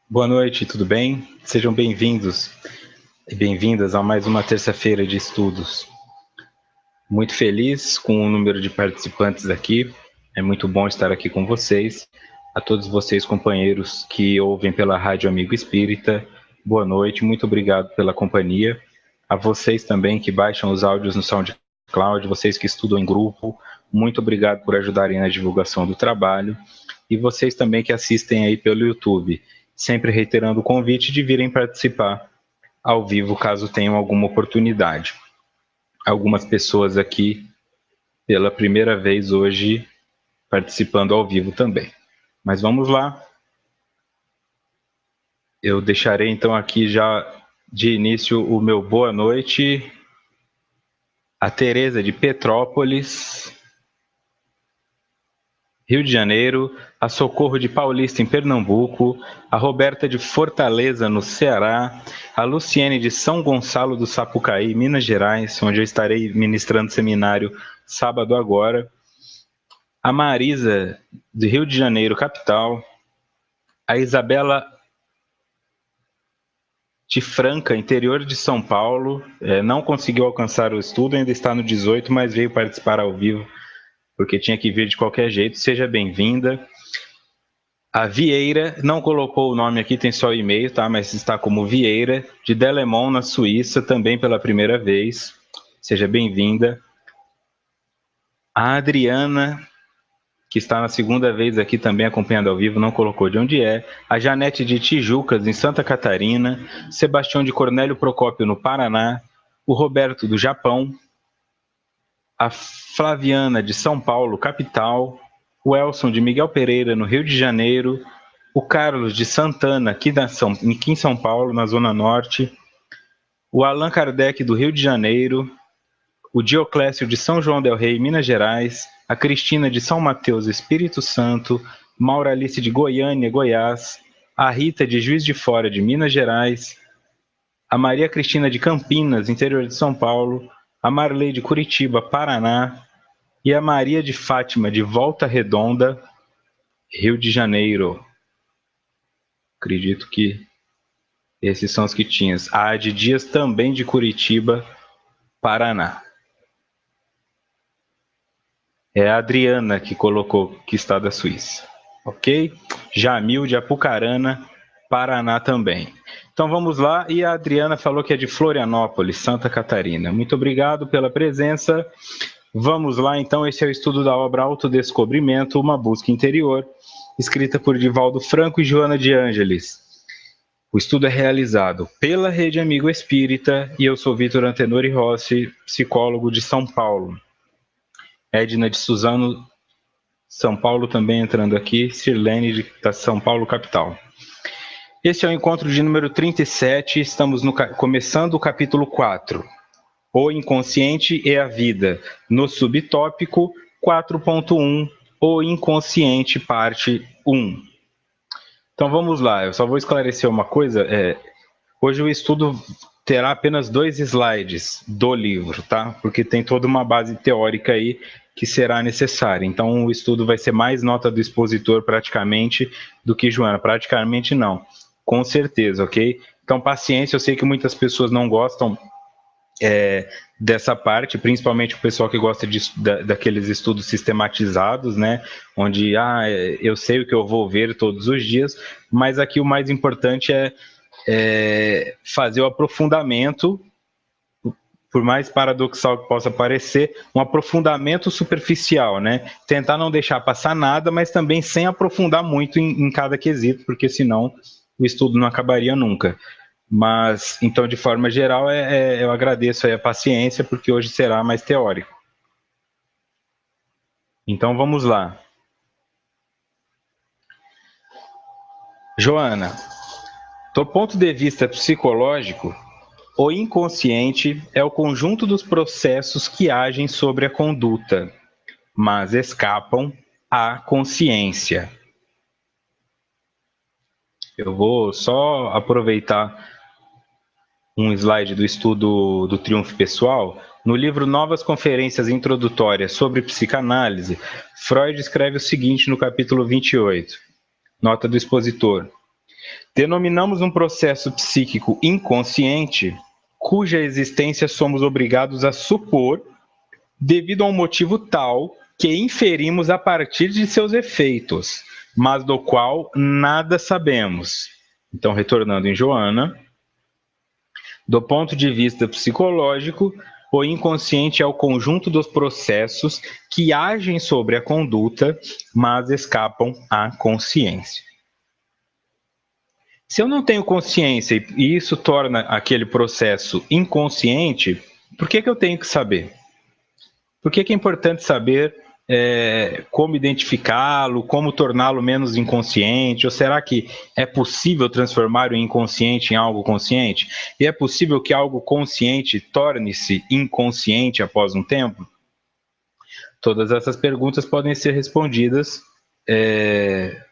Boa noite, tudo bem? Sejam bem-vindos e bem-vindas a mais uma terça-feira de estudos. Muito feliz com o número de participantes aqui, é muito bom estar aqui com vocês. A todos vocês, companheiros que ouvem pela Rádio Amigo Espírita, boa noite, muito obrigado pela companhia. A vocês também que baixam os áudios no SoundCloud, vocês que estudam em grupo, muito obrigado por ajudarem na divulgação do trabalho. E vocês também que assistem aí pelo YouTube, sempre reiterando o convite de virem participar ao vivo, caso tenham alguma oportunidade. Algumas pessoas aqui pela primeira vez hoje participando ao vivo também. Mas vamos lá. Eu deixarei então aqui já de início o meu boa noite a Tereza de Petrópolis, Rio de Janeiro, a Socorro de Paulista, em Pernambuco, a Roberta de Fortaleza, no Ceará, a Luciene de São Gonçalo do Sapucaí, Minas Gerais, onde eu estarei ministrando seminário sábado agora, a Marisa, de Rio de Janeiro, capital, a Isabela de Franca, interior de São Paulo, não conseguiu alcançar o estudo, ainda está no 18, mas veio participar ao vivo, porque tinha que vir de qualquer jeito. Seja bem-vinda. A Vieira, não colocou o nome aqui, tem só o e-mail, tá? Mas está como Vieira, de Delemont, na Suíça, também pela primeira vez. Seja bem-vinda. A Adriana, que está na segunda vez aqui também acompanhando ao vivo, não colocou de onde é. A Janete de Tijucas, em Santa Catarina. Sebastião de Cornélio Procópio, no Paraná. O Roberto, do Japão. A Flaviana, de São Paulo, capital. O Elson, de Miguel Pereira, no Rio de Janeiro. O Carlos de Santana, aqui em São Paulo, na Zona Norte, o Allan Kardec, do Rio de Janeiro, o Dioclésio de São João del Rei, Minas Gerais, a Cristina de São Mateus, Espírito Santo, Maura Alice de Goiânia, Goiás, a Rita de Juiz de Fora, de Minas Gerais, a Maria Cristina de Campinas, interior de São Paulo, a Marley de Curitiba, Paraná, e a Maria de Fátima, de Volta Redonda, Rio de Janeiro. Acredito que esses são os que tinhas. A de Dias também de Curitiba, Paraná. É a Adriana que colocou que está da Suíça. Ok? Jamil de Apucarana, Paraná também. Então vamos lá. E a Adriana falou que é de Florianópolis, Santa Catarina. Muito obrigado pela presença. Vamos lá, então. Esse é o estudo da obra Autodescobrimento, uma busca interior, escrita por Divaldo Franco e Joana de Ângeles. O estudo é realizado pela Rede Amigo Espírita e eu sou Vitor Antenori Rossi, psicólogo de São Paulo. Edna de Suzano, São Paulo também entrando aqui, Sirlene de São Paulo, capital. Este é o encontro de número 37, estamos começando o capítulo 4, O Inconsciente e a Vida, no subtópico 4.1, O Inconsciente, parte 1. Então vamos lá, eu só vou esclarecer uma coisa. Hoje o estudo terá apenas 2 slides do livro, tá? Porque tem toda uma base teórica aí que será necessária. Então o estudo vai ser mais nota do expositor praticamente do que Joana. Praticamente não, com certeza, ok? Então paciência, eu sei que muitas pessoas não gostam dessa parte, principalmente o pessoal que gosta daqueles estudos sistematizados, né? Onde, eu sei o que eu vou ver todos os dias, mas aqui o mais importante é fazer o aprofundamento, por mais paradoxal que possa parecer, um aprofundamento superficial, né? Tentar não deixar passar nada, mas também sem aprofundar muito em cada quesito, porque senão o estudo não acabaria nunca. Mas, então, de forma geral, eu agradeço aí a paciência, porque hoje será mais teórico. Então, vamos lá. Joana, do ponto de vista psicológico, o inconsciente é o conjunto dos processos que agem sobre a conduta, mas escapam à consciência. Eu vou só aproveitar um slide do estudo do triunfo pessoal. No livro Novas Conferências Introdutórias sobre Psicanálise, Freud escreve o seguinte no capítulo 28, nota do expositor. Denominamos um processo psíquico inconsciente cuja existência somos obrigados a supor devido a um motivo tal que inferimos a partir de seus efeitos, mas do qual nada sabemos. Então, retornando em Joana, do ponto de vista psicológico, o inconsciente é o conjunto dos processos que agem sobre a conduta, mas escapam à consciência. Se eu não tenho consciência e isso torna aquele processo inconsciente, por que eu tenho que saber? Por que é importante saber como identificá-lo, como torná-lo menos inconsciente? Ou será que é possível transformar o inconsciente em algo consciente? E é possível que algo consciente torne-se inconsciente após um tempo? Todas essas perguntas podem ser respondidas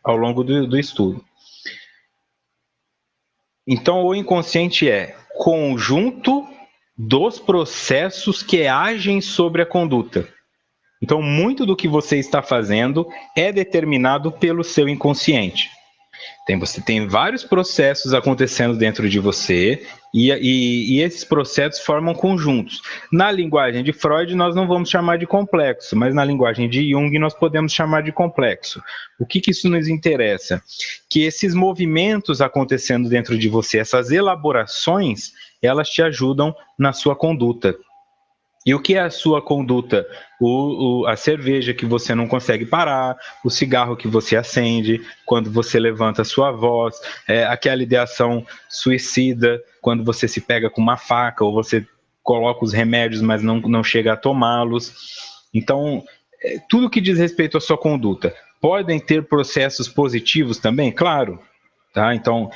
ao longo do estudo. Então, o inconsciente é conjunto dos processos que agem sobre a conduta. Então, muito do que você está fazendo é determinado pelo seu inconsciente. Você tem vários processos acontecendo dentro de você e esses processos formam conjuntos. Na linguagem de Freud, nós não vamos chamar de complexo, mas na linguagem de Jung, nós podemos chamar de complexo. O que isso nos interessa? Que esses movimentos acontecendo dentro de você, essas elaborações, elas te ajudam na sua conduta. E o que é a sua conduta? A cerveja que você não consegue parar, o cigarro que você acende, quando você levanta a sua voz, aquela ideação suicida, quando você se pega com uma faca, ou você coloca os remédios, mas não chega a tomá-los. Então, tudo que diz respeito à sua conduta. Podem ter processos positivos também? Claro. Tá? Então,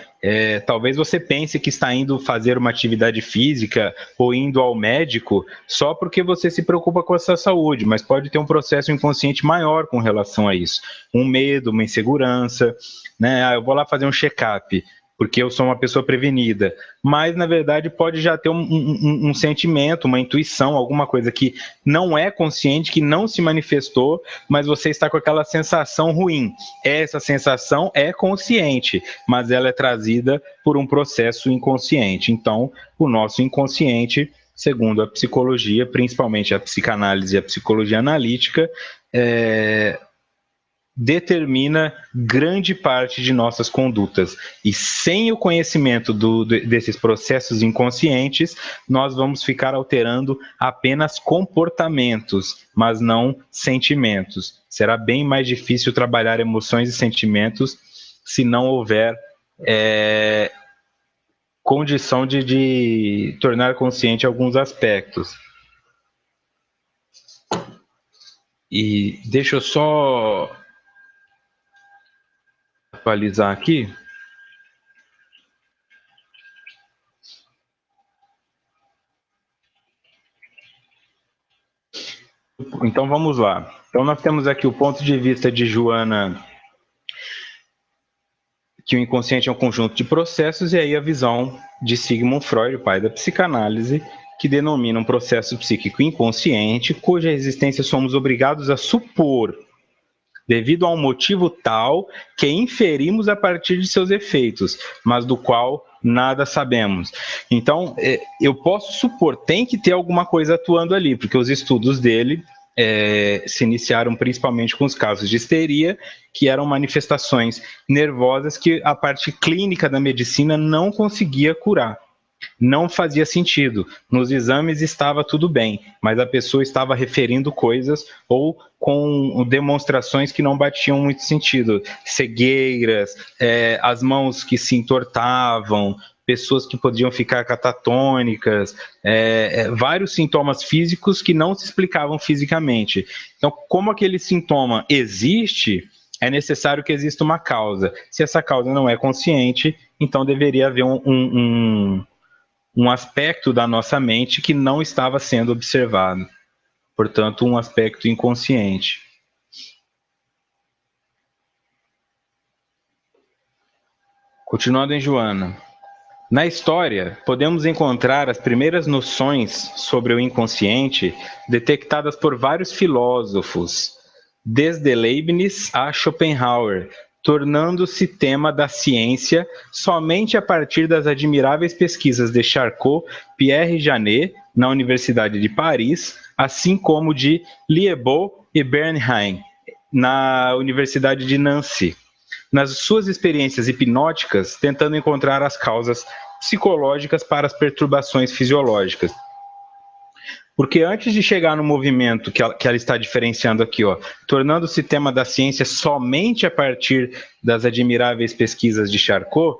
talvez você pense que está indo fazer uma atividade física ou indo ao médico só porque você se preocupa com a sua saúde, mas pode ter um processo inconsciente maior com relação a isso. Um medo, uma insegurança, né? Eu vou lá fazer um check-up porque eu sou uma pessoa prevenida, mas na verdade pode já ter um sentimento, uma intuição, alguma coisa que não é consciente, que não se manifestou, mas você está com aquela sensação ruim. Essa sensação é consciente, mas ela é trazida por um processo inconsciente. Então, o nosso inconsciente, segundo a psicologia, principalmente a psicanálise e a psicologia analítica, determina grande parte de nossas condutas. E sem o conhecimento desses processos inconscientes, nós vamos ficar alterando apenas comportamentos, mas não sentimentos. Será bem mais difícil trabalhar emoções e sentimentos se não houver condição de tornar consciente alguns aspectos. E deixa eu só atualizar aqui. Então vamos lá. Então nós temos aqui o ponto de vista de Joana, que o inconsciente é um conjunto de processos, e aí a visão de Sigmund Freud, o pai da psicanálise, que denomina um processo psíquico inconsciente, cuja existência somos obrigados a supor, devido a um motivo tal que inferimos a partir de seus efeitos, mas do qual nada sabemos. Então, eu posso supor, tem que ter alguma coisa atuando ali, porque os estudos dele se iniciaram principalmente com os casos de histeria, que eram manifestações nervosas que a parte clínica da medicina não conseguia curar. Não fazia sentido. Nos exames estava tudo bem, mas a pessoa estava referindo coisas ou com demonstrações que não batiam muito sentido. Cegueiras, as mãos que se entortavam, pessoas que podiam ficar catatônicas, vários sintomas físicos que não se explicavam fisicamente. Então, como aquele sintoma existe, é necessário que exista uma causa. Se essa causa não é consciente, então deveria haver um aspecto da nossa mente que não estava sendo observado. Portanto, um aspecto inconsciente. Continuando em Joana. Na história, podemos encontrar as primeiras noções sobre o inconsciente detectadas por vários filósofos, desde Leibniz a Schopenhauer, tornando-se tema da ciência somente a partir das admiráveis pesquisas de Charcot, Pierre Janet, na Universidade de Paris, assim como de Liébaud e Bernheim, na Universidade de Nancy. Nas suas experiências hipnóticas, tentando encontrar as causas psicológicas para as perturbações fisiológicas. Porque antes de chegar no movimento que ela está diferenciando aqui, ó, tornando-se tema da ciência somente a partir das admiráveis pesquisas de Charcot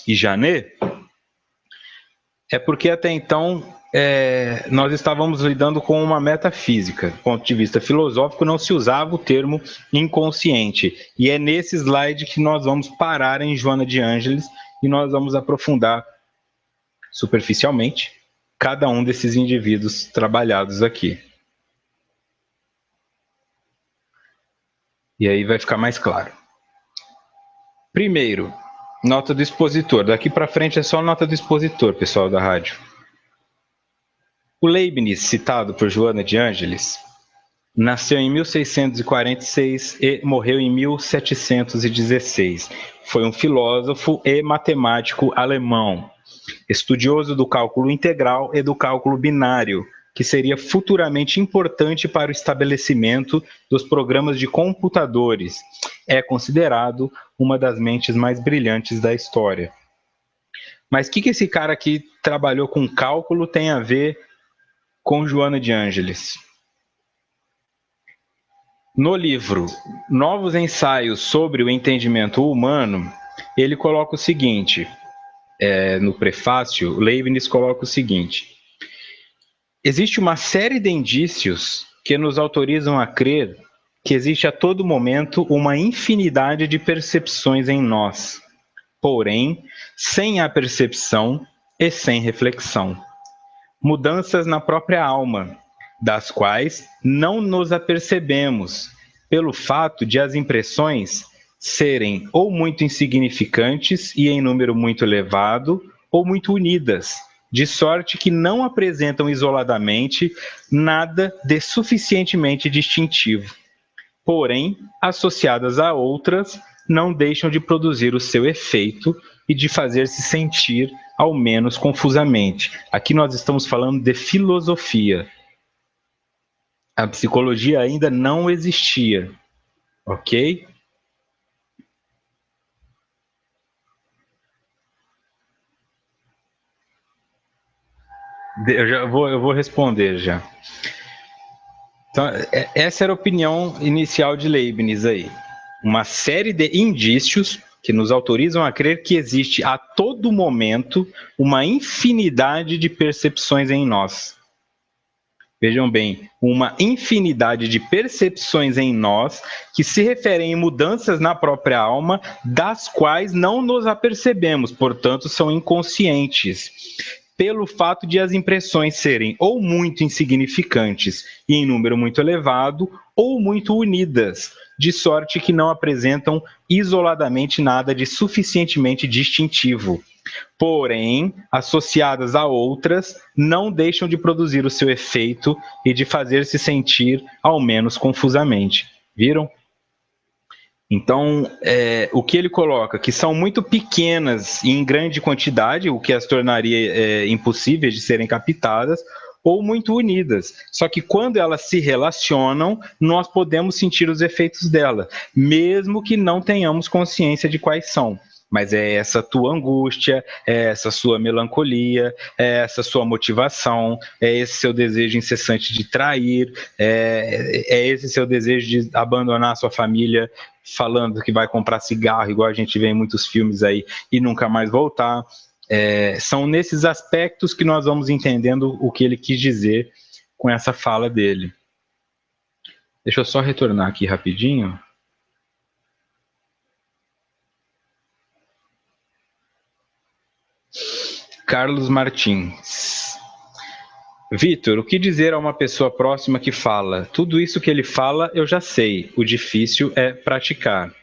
e Janet, é porque até então nós estávamos lidando com uma metafísica. Do ponto de vista filosófico, não se usava o termo inconsciente. E é nesse slide que nós vamos parar em Joana de Ângeles e nós vamos aprofundar superficialmente cada um desses indivíduos trabalhados aqui. E aí vai ficar mais claro. Primeiro, nota do expositor. Daqui para frente é só nota do expositor, pessoal da rádio. O Leibniz, citado por Joana de Ângeles, nasceu em 1646 e morreu em 1716. Foi um filósofo e matemático alemão, estudioso do cálculo integral e do cálculo binário, que seria futuramente importante para o estabelecimento dos programas de computadores. É considerado uma das mentes mais brilhantes da história. Mas o que esse cara que trabalhou com cálculo tem a ver com Joana de Ângeles? No livro Novos Ensaios sobre o Entendimento Humano, ele coloca o seguinte, no prefácio, Leibniz coloca o seguinte: existe uma série de indícios que nos autorizam a crer que existe a todo momento uma infinidade de percepções em nós, porém, sem a percepção e sem reflexão. Mudanças na própria alma, das quais não nos apercebemos, pelo fato de as impressões serem ou muito insignificantes e em número muito elevado, ou muito unidas, de sorte que não apresentam isoladamente nada de suficientemente distintivo. Porém, associadas a outras, não deixam de produzir o seu efeito e de fazer-se sentir, ao menos confusamente. Aqui nós estamos falando de filosofia. A psicologia ainda não existia, ok? Eu vou responder já. Então, essa era a opinião inicial de Leibniz aí. Uma série de indícios que nos autorizam a crer que existe a todo momento uma infinidade de percepções em nós. Vejam bem, uma infinidade de percepções em nós que se referem a mudanças na própria alma, das quais não nos apercebemos, portanto, são inconscientes, pelo fato de as impressões serem ou muito insignificantes e em número muito elevado, ou muito unidas, de sorte que não apresentam isoladamente nada de suficientemente distintivo. Porém, associadas a outras, não deixam de produzir o seu efeito e de fazer-se sentir, ao menos confusamente. Viram? Então, o que ele coloca, que são muito pequenas e em grande quantidade, o que as tornaria impossíveis de serem captadas, ou muito unidas. Só que quando elas se relacionam, nós podemos sentir os efeitos dela, mesmo que não tenhamos consciência de quais são. Mas é essa tua angústia, é essa sua melancolia, é essa sua motivação, é esse seu desejo incessante de trair, é esse seu desejo de abandonar a sua família, falando que vai comprar cigarro, igual a gente vê em muitos filmes aí, e nunca mais voltar. São nesses aspectos que nós vamos entendendo o que ele quis dizer com essa fala dele. Deixa eu só retornar aqui rapidinho. Carlos Martins. Vitor, o que dizer a uma pessoa próxima que fala? Tudo isso que ele fala eu já sei, o difícil é praticar.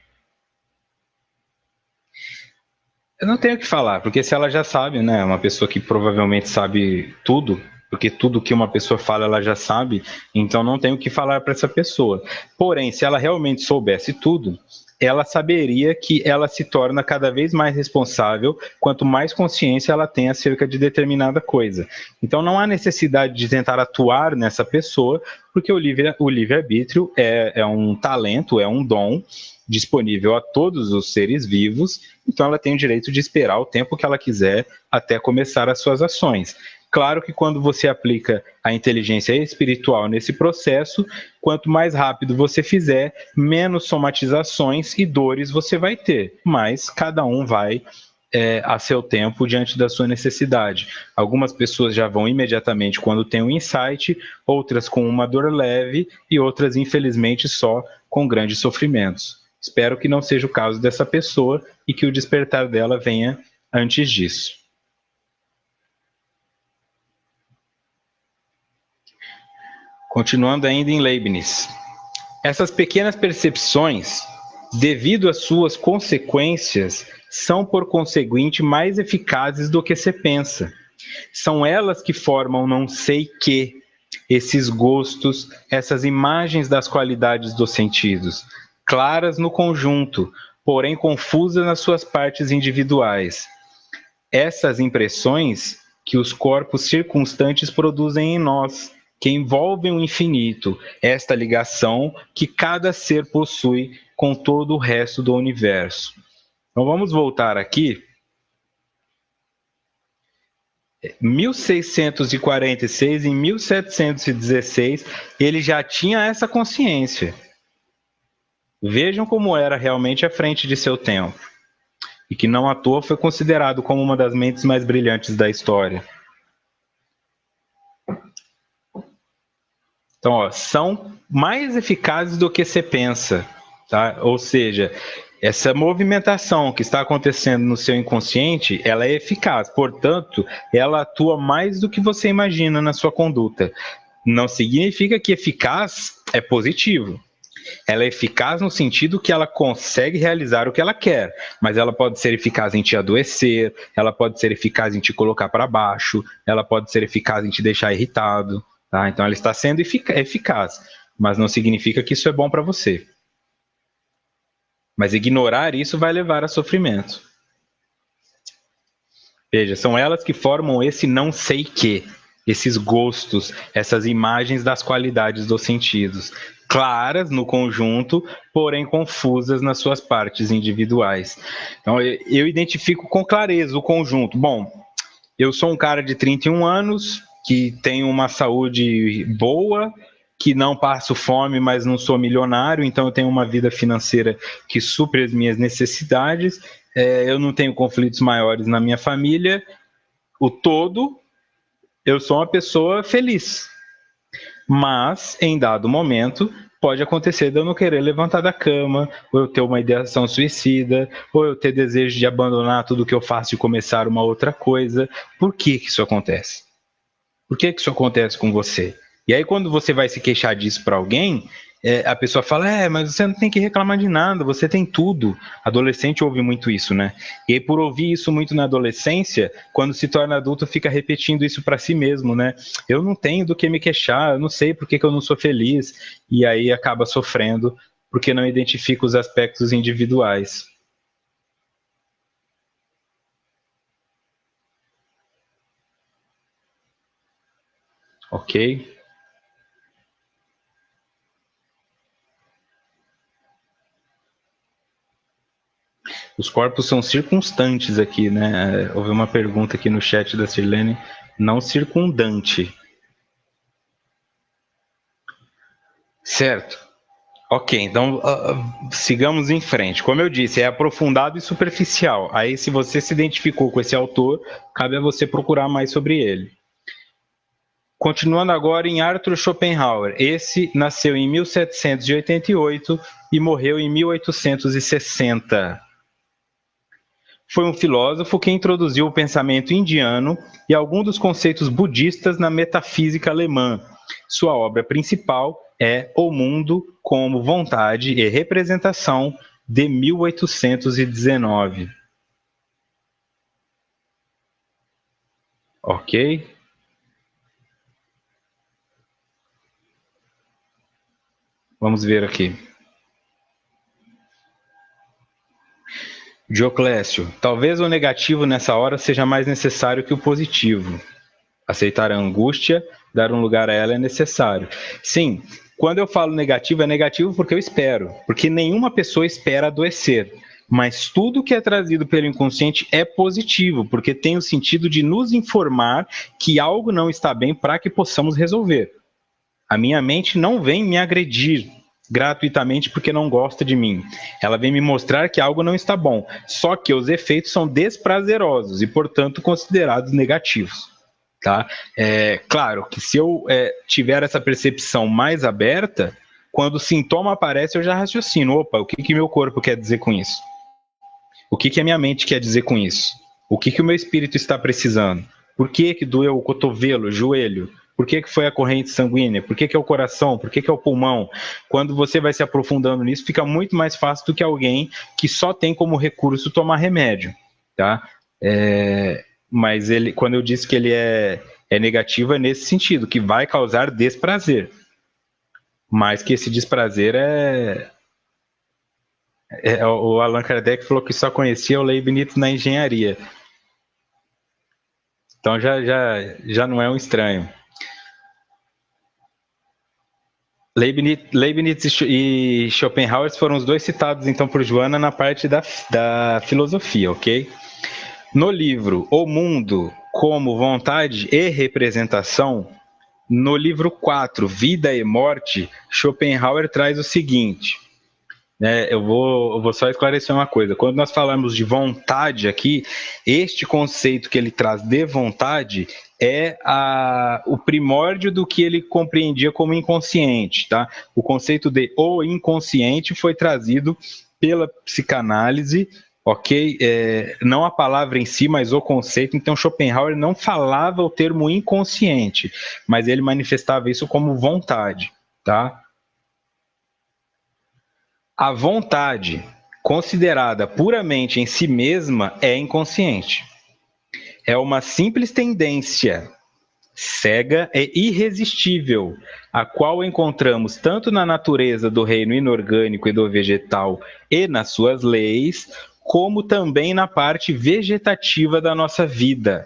Eu não tenho o que falar, porque se ela já sabe, né, uma pessoa que provavelmente sabe tudo, porque tudo que uma pessoa fala ela já sabe, então não tenho o que falar para essa pessoa. Porém, se ela realmente soubesse tudo, ela saberia que ela se torna cada vez mais responsável quanto mais consciência ela tem acerca de determinada coisa. Então não há necessidade de tentar atuar nessa pessoa, porque o livre-arbítrio é um talento, é um dom disponível a todos os seres vivos, então ela tem o direito de esperar o tempo que ela quiser até começar as suas ações. Claro que quando você aplica a inteligência espiritual nesse processo, quanto mais rápido você fizer, menos somatizações e dores você vai ter, mas cada um vai a seu tempo diante da sua necessidade. Algumas pessoas já vão imediatamente quando tem um insight, outras com uma dor leve e outras, infelizmente, só com grandes sofrimentos. Espero que não seja o caso dessa pessoa e que o despertar dela venha antes disso. Continuando ainda em Leibniz. Essas pequenas percepções, devido às suas consequências, são por conseguinte mais eficazes do que se pensa. São elas que formam não sei que, esses gostos, essas imagens das qualidades dos sentidos, claras no conjunto, porém confusas nas suas partes individuais. Essas impressões que os corpos circunstantes produzem em nós, que envolvem o infinito, esta ligação que cada ser possui com todo o resto do universo. Então vamos voltar aqui. 1646 e 1716, ele já tinha essa consciência. Vejam como era realmente à frente de seu tempo. E que não à toa foi considerado como uma das mentes mais brilhantes da história. Então, ó, são mais eficazes do que se pensa, tá? Ou seja, essa movimentação que está acontecendo no seu inconsciente, ela é eficaz, portanto, ela atua mais do que você imagina na sua conduta. Não significa que eficaz é positivo. Ela é eficaz no sentido que ela consegue realizar o que ela quer, mas ela pode ser eficaz em te adoecer, ela pode ser eficaz em te colocar para baixo, ela pode ser eficaz em te deixar irritado. Tá? Então ela está sendo eficaz, mas não significa que isso é bom para você. Mas ignorar isso vai levar a sofrimento. Veja, são elas que formam esse não sei que, esses gostos, essas imagens das qualidades dos sentidos, claras no conjunto, porém confusas nas suas partes individuais. Então eu identifico com clareza o conjunto. Bom, eu sou um cara de 31 anos, que tem uma saúde boa, que não passo fome, mas não sou milionário, então eu tenho uma vida financeira que supre as minhas necessidades, eu não tenho conflitos maiores na minha família, o todo, eu sou uma pessoa feliz. Mas, em dado momento, pode acontecer de eu não querer levantar da cama, ou eu ter uma ideação suicida, ou eu ter desejo de abandonar tudo que eu faço e começar uma outra coisa. Por que isso acontece? Por que isso acontece com você? E aí, quando você vai se queixar disso para alguém, a pessoa fala: mas você não tem que reclamar de nada, você tem tudo. Adolescente ouve muito isso, né? E aí, por ouvir isso muito na adolescência, quando se torna adulto, fica repetindo isso para si mesmo, né? Eu não tenho do que me queixar, eu não sei por que eu não sou feliz. E aí acaba sofrendo porque não identifica os aspectos individuais. Ok? Os corpos são circunstantes aqui, né? Houve uma pergunta aqui no chat da Sirlene, não circundante. Certo. Ok, então sigamos em frente. Como eu disse, é aprofundado e superficial. Aí, se você se identificou com esse autor, cabe a você procurar mais sobre ele. Continuando agora em Arthur Schopenhauer. Esse nasceu em 1788 e morreu em 1860. Foi um filósofo que introduziu o pensamento indiano e alguns dos conceitos budistas na metafísica alemã. Sua obra principal é O Mundo como Vontade e Representação, de 1819. Ok? Vamos ver aqui. Dioclésio, talvez o negativo nessa hora seja mais necessário que o positivo. Aceitar a angústia, dar um lugar a ela é necessário. Sim, quando eu falo negativo, é negativo porque eu espero. Porque nenhuma pessoa espera adoecer. Mas tudo que é trazido pelo inconsciente é positivo, porque tem o sentido de nos informar que algo não está bem para que possamos resolver. A minha mente não vem me agredir gratuitamente porque não gosta de mim. Ela vem me mostrar que algo não está bom. Só que os efeitos são desprazerosos e, portanto, considerados negativos. Tá? Claro que se eu tiver essa percepção mais aberta, quando o sintoma aparece, eu já raciocino. Opa, o que meu corpo quer dizer com isso? O que a minha mente quer dizer com isso? O que o meu espírito está precisando? Por que doeu o cotovelo, o joelho? Por que foi a corrente sanguínea? Por que é o coração? Por que é o pulmão? Quando você vai se aprofundando nisso, fica muito mais fácil do que alguém que só tem como recurso tomar remédio. Tá? Mas ele, quando eu disse que ele é negativo, é nesse sentido, que vai causar desprazer. Mas que esse desprazer o Allan Kardec falou que só conhecia o Leibniz na engenharia. Então já não é um estranho. Leibniz e Schopenhauer foram os dois citados então por Joana na parte da filosofia, ok? No livro O Mundo como Vontade e Representação, no livro 4, Vida e Morte, Schopenhauer traz o seguinte, eu vou só esclarecer uma coisa. Quando nós falamos de vontade aqui, este conceito que ele traz de vontade é o primórdio do que ele compreendia como inconsciente. Tá? O conceito de o inconsciente foi trazido pela psicanálise, ok? Não a palavra em si, mas o conceito. Então, Schopenhauer não falava o termo inconsciente, mas ele manifestava isso como vontade. Tá? A vontade, considerada puramente em si mesma, é inconsciente. É uma simples tendência, cega e irresistível, a qual encontramos tanto na natureza do reino inorgânico e do vegetal e nas suas leis, como também na parte vegetativa da nossa vida.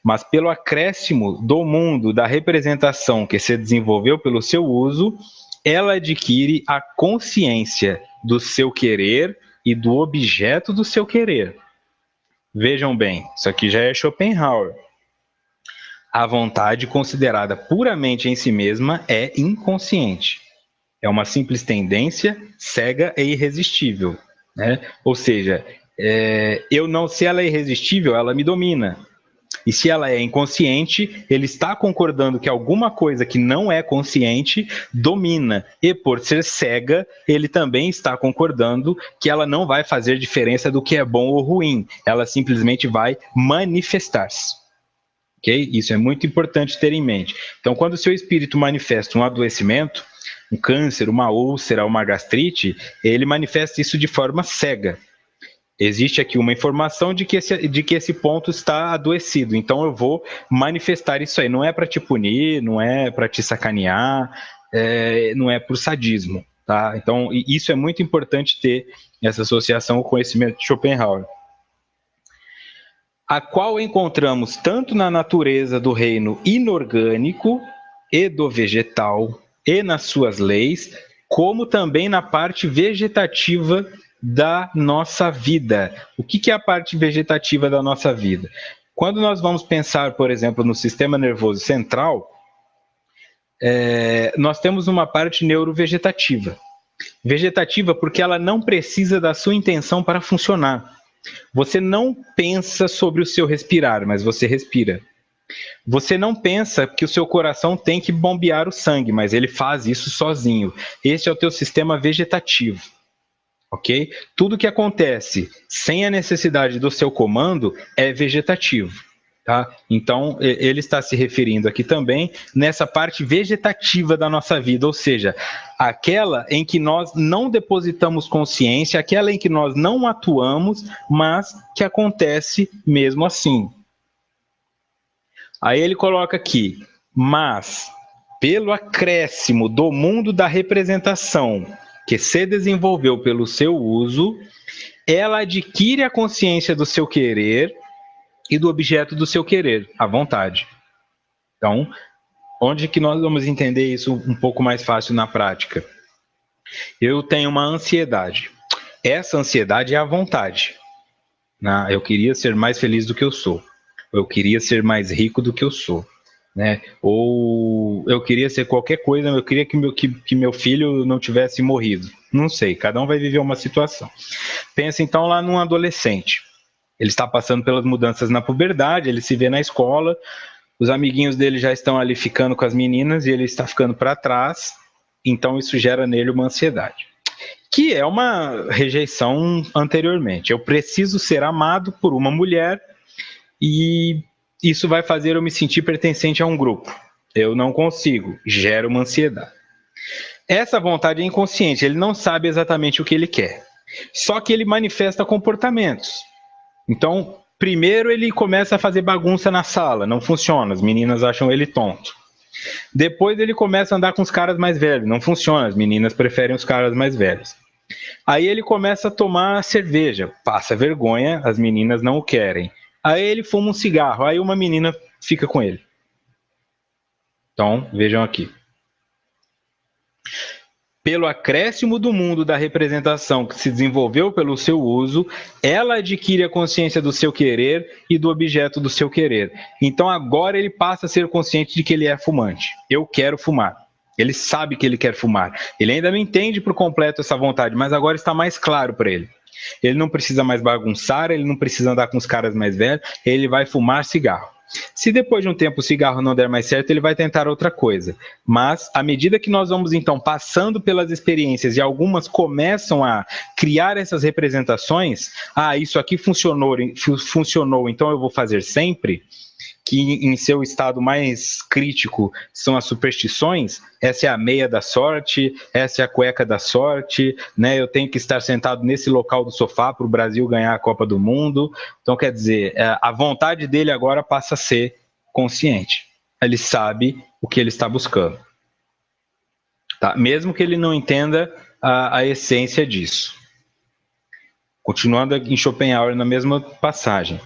Mas pelo acréscimo do mundo da representação que se desenvolveu pelo seu uso, ela adquire a consciência do seu querer e do objeto do seu querer. Vejam bem, isso aqui já é Schopenhauer. A vontade considerada puramente em si mesma é inconsciente. É uma simples tendência cega e irresistível. Né? Ou seja, se ela é irresistível, ela me domina. E se ela é inconsciente, ele está concordando que alguma coisa que não é consciente domina. E por ser cega, ele também está concordando que ela não vai fazer diferença do que é bom ou ruim. Ela simplesmente vai manifestar-se. Okay? Isso é muito importante ter em mente. Então, quando o seu espírito manifesta um adoecimento, um câncer, uma úlcera, uma gastrite, ele manifesta isso de forma cega. Existe aqui uma informação de que esse ponto está adoecido, então eu vou manifestar isso aí. Não é para te punir, não é para te sacanear, não é por sadismo. Tá? Então, isso é muito importante ter essa associação com o conhecimento de Schopenhauer, a qual encontramos tanto na natureza do reino inorgânico e do vegetal e nas suas leis, como também na parte vegetativa da nossa vida. O que é a parte vegetativa da nossa vida? Quando nós vamos pensar, por exemplo, no sistema nervoso central, nós temos uma parte neurovegetativa. Vegetativa porque ela não precisa da sua intenção para funcionar. Você não pensa sobre o seu respirar, mas você respira. Você não pensa que o seu coração tem que bombear o sangue, mas ele faz isso sozinho. Esse é o teu sistema vegetativo. Ok? Tudo que acontece sem a necessidade do seu comando é vegetativo. Tá? Então, ele está se referindo aqui também nessa parte vegetativa da nossa vida, ou seja, aquela em que nós não depositamos consciência, aquela em que nós não atuamos, mas que acontece mesmo assim. Aí ele coloca aqui, mas pelo acréscimo do mundo da representação, que se desenvolveu pelo seu uso, ela adquire a consciência do seu querer e do objeto do seu querer, a vontade. Então, onde que nós vamos entender isso um pouco mais fácil na prática? Eu tenho uma ansiedade. Essa ansiedade é a vontade. Eu queria ser mais feliz do que eu sou. Eu queria ser mais rico do que eu sou. Né? Ou eu queria ser qualquer coisa, eu queria que meu filho não tivesse morrido. Não sei, cada um vai viver uma situação. Pensa então lá num adolescente. Ele está passando pelas mudanças na puberdade, ele se vê na escola, os amiguinhos dele já estão ali ficando com as meninas e ele está ficando para trás, então isso gera nele uma ansiedade. Que é uma rejeição anteriormente. Eu preciso ser amado por uma mulher e isso vai fazer eu me sentir pertencente a um grupo. Eu não consigo, gera uma ansiedade. Essa vontade é inconsciente, ele não sabe exatamente o que ele quer. Só que ele manifesta comportamentos. Então, primeiro ele começa a fazer bagunça na sala, não funciona, as meninas acham ele tonto. Depois ele começa a andar com os caras mais velhos, não funciona, as meninas preferem os caras mais velhos. Aí ele começa a tomar cerveja, passa vergonha, as meninas não o querem. Aí ele fuma um cigarro, aí uma menina fica com ele. Então, vejam aqui. Pelo acréscimo do mundo da representação que se desenvolveu pelo seu uso, ela adquire a consciência do seu querer e do objeto do seu querer. Então agora ele passa a ser consciente de que ele é fumante. Eu quero fumar. Ele sabe que ele quer fumar. Ele ainda não entende por completo essa vontade, mas agora está mais claro para ele. Ele não precisa mais bagunçar, ele não precisa andar com os caras mais velhos, ele vai fumar cigarro. Se depois de um tempo o cigarro não der mais certo, ele vai tentar outra coisa. Mas, à medida que nós vamos, então, passando pelas experiências e algumas começam a criar essas representações, isso aqui funcionou, então eu vou fazer sempre, que em seu estado mais crítico são as superstições, essa é a meia da sorte, essa é a cueca da sorte, né? Eu tenho que estar sentado nesse local do sofá para o Brasil ganhar a Copa do Mundo. Então, quer dizer, a vontade dele agora passa a ser consciente. Ele sabe o que ele está buscando. Tá? Mesmo que ele não entenda a essência disso. Continuando em Schopenhauer na mesma passagem.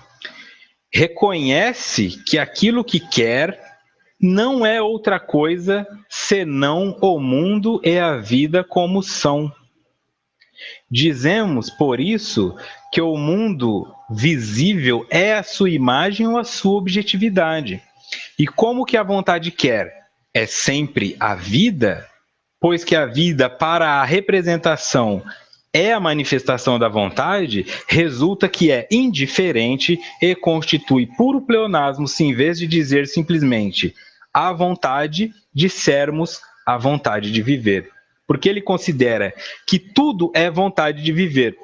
Reconhece que aquilo que quer não é outra coisa senão o mundo e a vida como são. Dizemos, por isso, que o mundo visível é a sua imagem ou a sua objetividade. E como que a vontade quer? É sempre a vida? Pois que a vida, para a representação, é a manifestação da vontade, resulta que é indiferente e constitui puro pleonasmo se, em vez de dizer simplesmente a vontade, dissermos a vontade de viver. Porque ele considera que tudo é vontade de viver.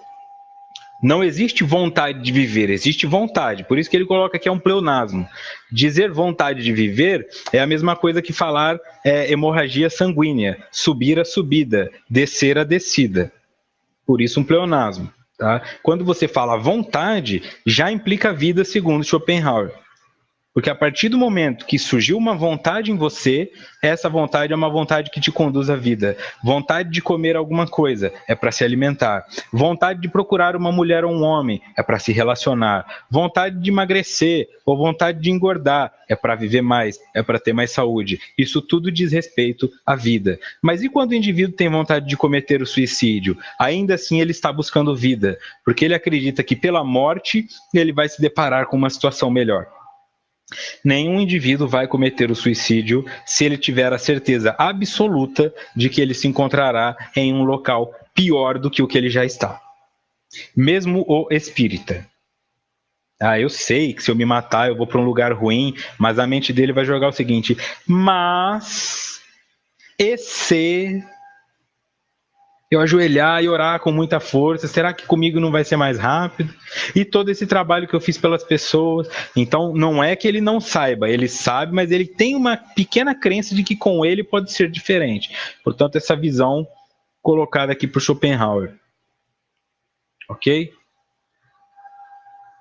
Não existe vontade de viver, existe vontade. Por isso que ele coloca que é um pleonasmo. Dizer vontade de viver é a mesma coisa que falar hemorragia sanguínea, subir a subida, descer a descida. Por isso um pleonasmo. Tá? Quando você fala vontade, já implica vida, segundo Schopenhauer. Porque a partir do momento que surgiu uma vontade em você, essa vontade é uma vontade que te conduz à vida. Vontade de comer alguma coisa é para se alimentar. Vontade de procurar uma mulher ou um homem é para se relacionar. Vontade de emagrecer ou vontade de engordar é para viver mais, é para ter mais saúde. Isso tudo diz respeito à vida. Mas e quando o indivíduo tem vontade de cometer o suicídio? Ainda assim ele está buscando vida, porque ele acredita que pela morte ele vai se deparar com uma situação melhor. Nenhum indivíduo vai cometer o suicídio se ele tiver a certeza absoluta de que ele se encontrará em um local pior do que o que ele já está. Mesmo o espírita. Eu sei que se eu me matar eu vou para um lugar ruim, mas a mente dele vai jogar o seguinte: mas e se eu ajoelhar e orar com muita força, será que comigo não vai ser mais rápido? E todo esse trabalho que eu fiz pelas pessoas. Então, não é que ele não saiba, ele sabe, mas ele tem uma pequena crença de que com ele pode ser diferente. Portanto, essa visão colocada aqui por Schopenhauer. Ok?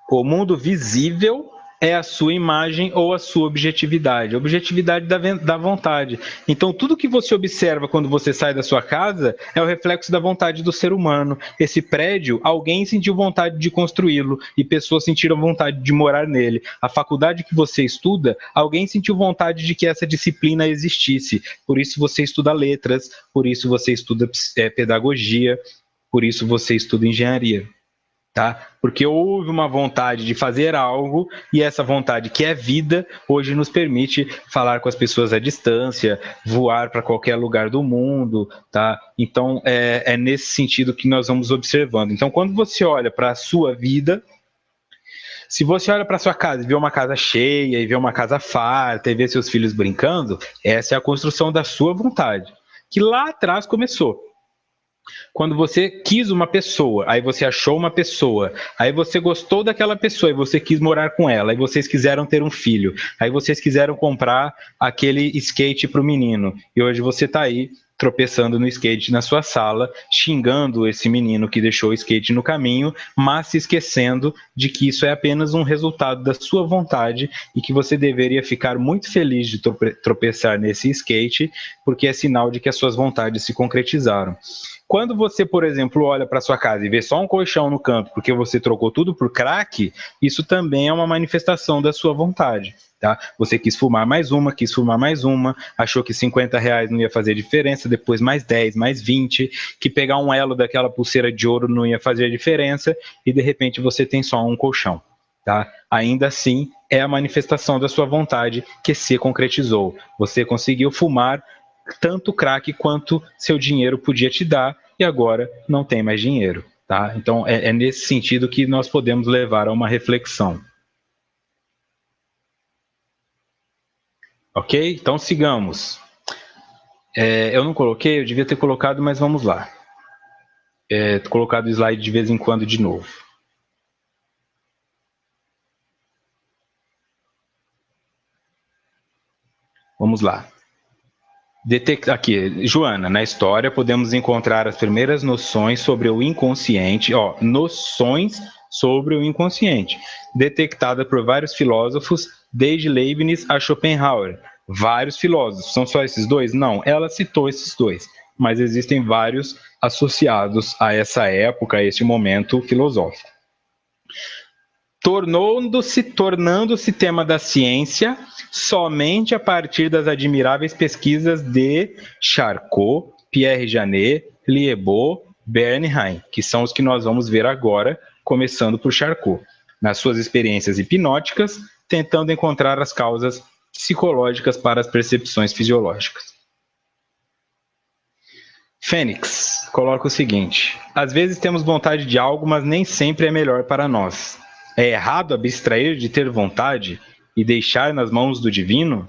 O mundo visível é a sua imagem ou a sua objetividade. A objetividade da vontade. Então, tudo que você observa quando você sai da sua casa é o reflexo da vontade do ser humano. Esse prédio, alguém sentiu vontade de construí-lo e pessoas sentiram vontade de morar nele. A faculdade que você estuda, alguém sentiu vontade de que essa disciplina existisse. Por isso você estuda letras, por isso você estuda pedagogia, por isso você estuda engenharia. Tá? Porque houve uma vontade de fazer algo e essa vontade, que é vida, hoje nos permite falar com as pessoas à distância, voar para qualquer lugar do mundo, tá? Então é nesse sentido que nós vamos observando. Então, quando você olha para a sua vida, se você olha para sua casa e vê uma casa cheia, e vê uma casa farta, e vê seus filhos brincando, essa é a construção da sua vontade, que lá atrás começou. Quando você quis uma pessoa, aí você achou uma pessoa, aí você gostou daquela pessoa e você quis morar com ela, aí vocês quiseram ter um filho, aí vocês quiseram comprar aquele skate para o menino, e hoje você está aí tropeçando no skate na sua sala, xingando esse menino que deixou o skate no caminho, mas se esquecendo de que isso é apenas um resultado da sua vontade e que você deveria ficar muito feliz de tropeçar nesse skate, porque é sinal de que as suas vontades se concretizaram. Quando você, por exemplo, olha para sua casa e vê só um colchão no canto porque você trocou tudo por crack, isso também é uma manifestação da sua vontade. Tá? Você quis fumar mais uma, achou que R$50 não ia fazer diferença, depois mais 10, mais 20, que pegar um elo daquela pulseira de ouro não ia fazer diferença e de repente você tem só um colchão. Tá? Ainda assim, é a manifestação da sua vontade que se concretizou. Você conseguiu fumar tanto crack quanto seu dinheiro podia te dar e agora não tem mais dinheiro. Tá? Então, é nesse sentido que nós podemos levar a uma reflexão. Ok? Então, sigamos. Eu não coloquei, eu devia ter colocado, mas vamos lá. Colocado o slide de vez em quando de novo. Vamos lá. Aqui, Joana, na história podemos encontrar as primeiras noções sobre o inconsciente, noções sobre o inconsciente, detectada por vários filósofos, desde Leibniz a Schopenhauer. Vários filósofos, são só esses dois? Não, ela citou esses dois, mas existem vários associados a essa época, a este momento filosófico. Tornando-se tema da ciência somente a partir das admiráveis pesquisas de Charcot, Pierre Janet, Liébaud, Bernheim, que são os que nós vamos ver agora, começando por Charcot, nas suas experiências hipnóticas, tentando encontrar as causas psicológicas para as percepções fisiológicas. Fênix coloca o seguinte: às vezes temos vontade de algo, mas nem sempre é melhor para nós. É errado abstrair de ter vontade e deixar nas mãos do divino?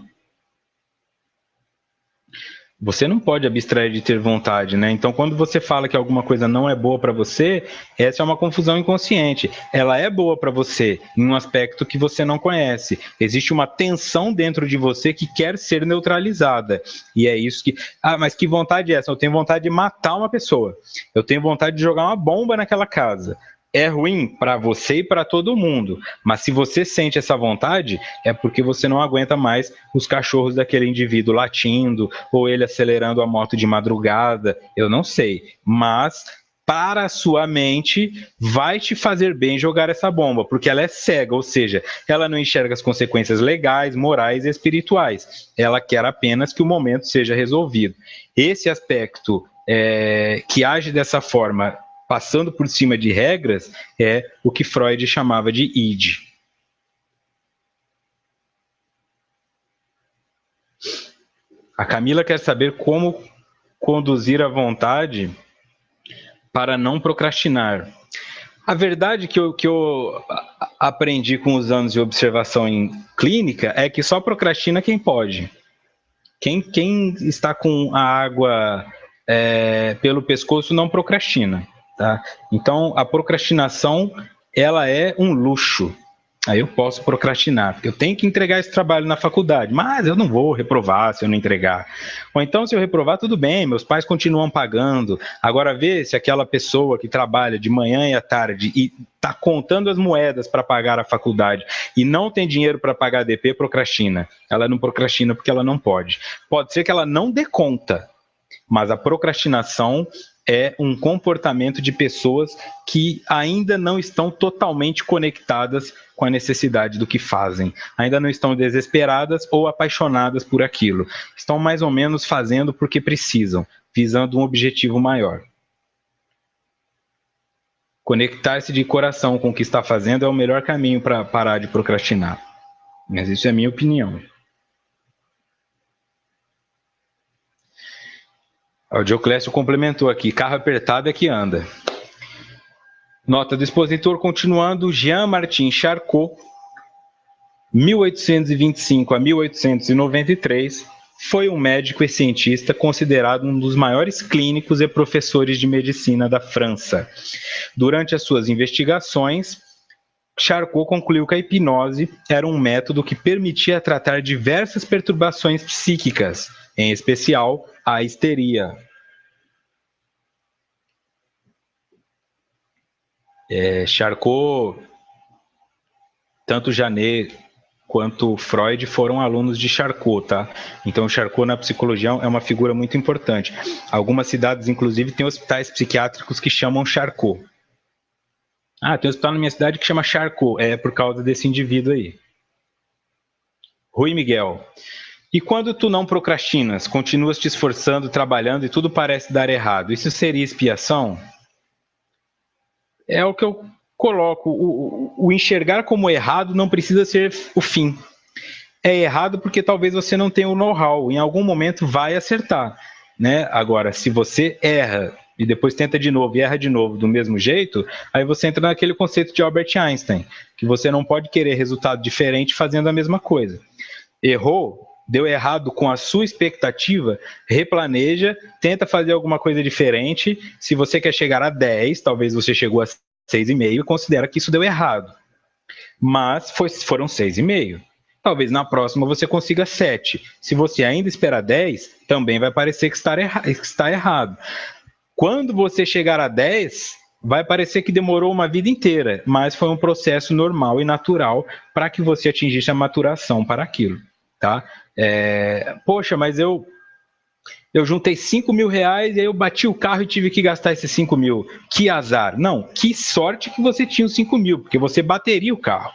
Você não pode abstrair de ter vontade, né? Então, quando você fala que alguma coisa não é boa para você, essa é uma confusão inconsciente. Ela é boa para você em um aspecto que você não conhece. Existe uma tensão dentro de você que quer ser neutralizada. E é isso que... mas que vontade é essa? Eu tenho vontade de matar uma pessoa. Eu tenho vontade de jogar uma bomba naquela casa. É ruim para você e para todo mundo, mas se você sente essa vontade, é porque você não aguenta mais os cachorros daquele indivíduo latindo, ou ele acelerando a moto de madrugada, eu não sei, mas para a sua mente vai te fazer bem jogar essa bomba, porque ela é cega, ou seja, ela não enxerga as consequências legais, morais e espirituais, ela quer apenas que o momento seja resolvido. Esse aspecto que age dessa forma, passando por cima de regras, é o que Freud chamava de id. A Camila quer saber como conduzir a vontade para não procrastinar. A verdade que eu aprendi com os anos de observação em clínica é que só procrastina quem pode. Quem está com a água pelo pescoço não procrastina. Tá? Então, a procrastinação, ela é um luxo. Aí eu posso procrastinar, porque eu tenho que entregar esse trabalho na faculdade, mas eu não vou reprovar se eu não entregar. Ou então, se eu reprovar, tudo bem, meus pais continuam pagando. Agora, vê se aquela pessoa que trabalha de manhã e à tarde e está contando as moedas para pagar a faculdade, e não tem dinheiro para pagar DP, procrastina. Ela não procrastina porque ela não pode. Pode ser que ela não dê conta, mas a procrastinação é um comportamento de pessoas que ainda não estão totalmente conectadas com a necessidade do que fazem. Ainda não estão desesperadas ou apaixonadas por aquilo. Estão mais ou menos fazendo porque precisam, visando um objetivo maior. Conectar-se de coração com o que está fazendo é o melhor caminho para parar de procrastinar. Mas isso é a minha opinião. O Dioclésio complementou aqui, carro apertado é que anda. Nota do expositor, continuando, Jean-Martin Charcot, 1825 a 1893, foi um médico e cientista considerado um dos maiores clínicos e professores de medicina da França. Durante as suas investigações, Charcot concluiu que a hipnose era um método que permitia tratar diversas perturbações psíquicas, em especial a histeria. Charcot, tanto Janet quanto Freud foram alunos de Charcot, tá? Então Charcot na psicologia é uma figura muito importante. Algumas cidades, inclusive, têm hospitais psiquiátricos que chamam Charcot. Tem um hospital na minha cidade que chama Charcot, é por causa desse indivíduo aí. Rui Miguel. E quando tu não procrastinas, continuas te esforçando, trabalhando e tudo parece dar errado, isso seria expiação? É o que eu coloco. O enxergar como errado não precisa ser o fim. É errado porque talvez você não tenha o know-how. Em algum momento vai acertar, né? Agora, se você erra e depois tenta de novo e erra de novo do mesmo jeito, aí você entra naquele conceito de Albert Einstein, que você não pode querer resultado diferente fazendo a mesma coisa. Errou, deu errado com a sua expectativa, replaneja, tenta fazer alguma coisa diferente. Se você quer chegar a 10, talvez você chegou a 6,5 e considera que isso deu errado. Mas foram 6,5. Talvez na próxima você consiga 7. Se você ainda esperar 10, também vai parecer que está errado. Quando você chegar a 10, vai parecer que demorou uma vida inteira, mas foi um processo normal e natural para que você atingisse a maturação para aquilo, tá? Poxa, mas eu juntei 5 mil reais e aí eu bati o carro e tive que gastar esses 5 mil. Que azar. Não, que sorte que você tinha os 5 mil, porque você bateria o carro.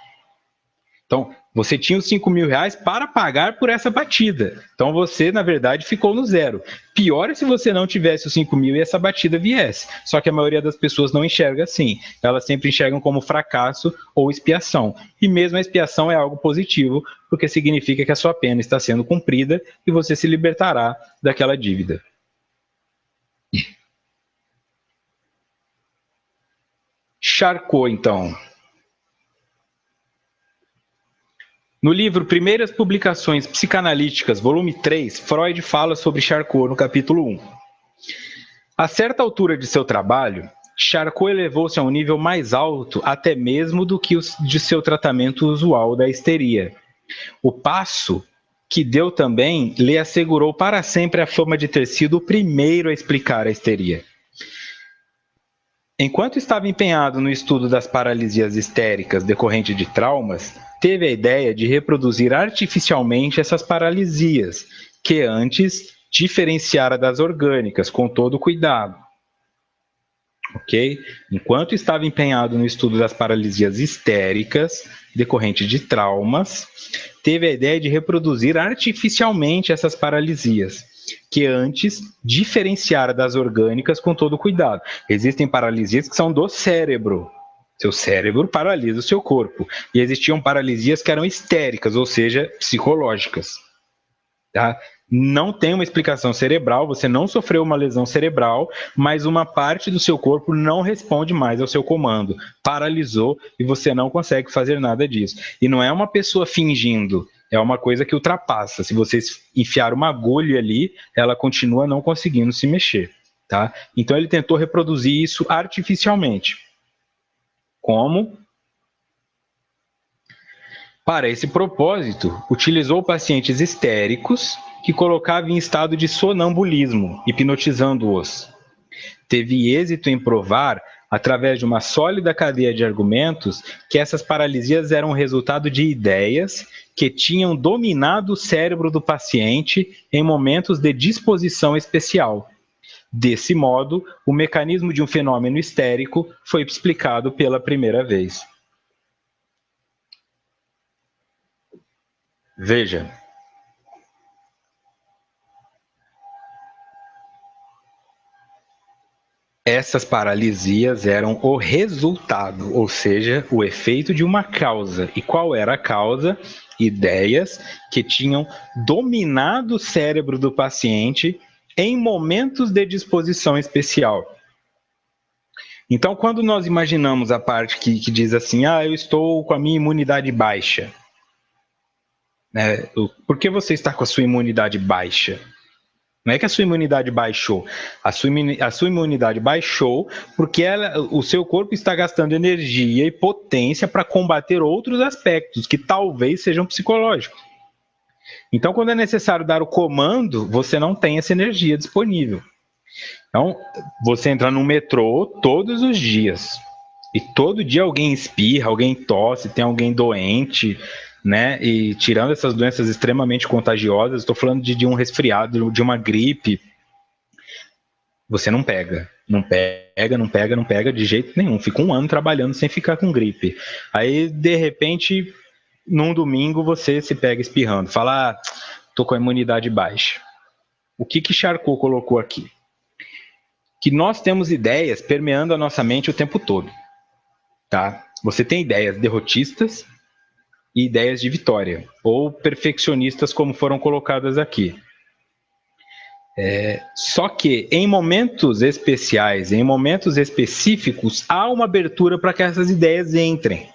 Então, você tinha os 5 mil reais para pagar por essa batida. Então, você, na verdade, ficou no zero. Pior é se você não tivesse os 5 mil e essa batida viesse. Só que a maioria das pessoas não enxerga assim. Elas sempre enxergam como fracasso ou expiação. E mesmo a expiação é algo positivo, porque significa que a sua pena está sendo cumprida e você se libertará daquela dívida. Charcot, então. No livro Primeiras Publicações Psicanalíticas, volume 3, Freud fala sobre Charcot no capítulo 1. A certa altura de seu trabalho, Charcot elevou-se a um nível mais alto até mesmo do que o de seu tratamento usual da histeria. O passo que deu também lhe assegurou para sempre a fama de ter sido o primeiro a explicar a histeria. Enquanto estava empenhado no estudo das paralisias histéricas decorrentes de traumas, teve a ideia de reproduzir artificialmente essas paralisias, que antes diferenciara das orgânicas, com todo cuidado. Ok? Enquanto estava empenhado no estudo das paralisias histéricas decorrentes de traumas, teve a ideia de reproduzir artificialmente essas paralisias, que antes diferenciara das orgânicas com todo cuidado. Existem paralisias que são do cérebro. Seu cérebro paralisa o seu corpo. E existiam paralisias que eram histéricas, ou seja, psicológicas. Tá? Não tem uma explicação cerebral, você não sofreu uma lesão cerebral, mas uma parte do seu corpo não responde mais ao seu comando. Paralisou e você não consegue fazer nada disso. E não é uma pessoa fingindo, é uma coisa que ultrapassa. Se você enfiar uma agulha ali, ela continua não conseguindo se mexer. Tá? Então ele tentou reproduzir isso artificialmente. Como? Para esse propósito, utilizou pacientes histéricos que colocava em estado de sonambulismo, hipnotizando-os. Teve êxito em provar através de uma sólida cadeia de argumentos, que essas paralisias eram resultado de ideias que tinham dominado o cérebro do paciente em momentos de disposição especial. Desse modo, o mecanismo de um fenômeno histérico foi explicado pela primeira vez. Veja. Essas paralisias eram o resultado, ou seja, o efeito de uma causa. E qual era a causa? Ideias que tinham dominado o cérebro do paciente em momentos de disposição especial. Então, quando nós imaginamos a parte que diz assim, eu estou com a minha imunidade baixa. Por que você está com a sua imunidade baixa? Não é que a sua imunidade baixou. A sua imunidade baixou porque o seu corpo está gastando energia e potência para combater outros aspectos que talvez sejam psicológicos. Então, quando é necessário dar o comando, você não tem essa energia disponível. Então, você entra no metrô todos os dias. E todo dia alguém espirra, alguém tosse, tem alguém doente, né? E tirando essas doenças extremamente contagiosas, estou falando de um resfriado, de uma gripe. Você não pega. Não pega de jeito nenhum. Fica um ano trabalhando sem ficar com gripe. Aí, de repente, num domingo, você se pega espirrando. Fala, tô com a imunidade baixa. O que Charcot colocou aqui? Que nós temos ideias permeando a nossa mente o tempo todo. Tá? Você tem ideias derrotistas e ideias de vitória, ou perfeccionistas, como foram colocadas aqui. Só que em momentos especiais, em momentos específicos, há uma abertura para que essas ideias entrem.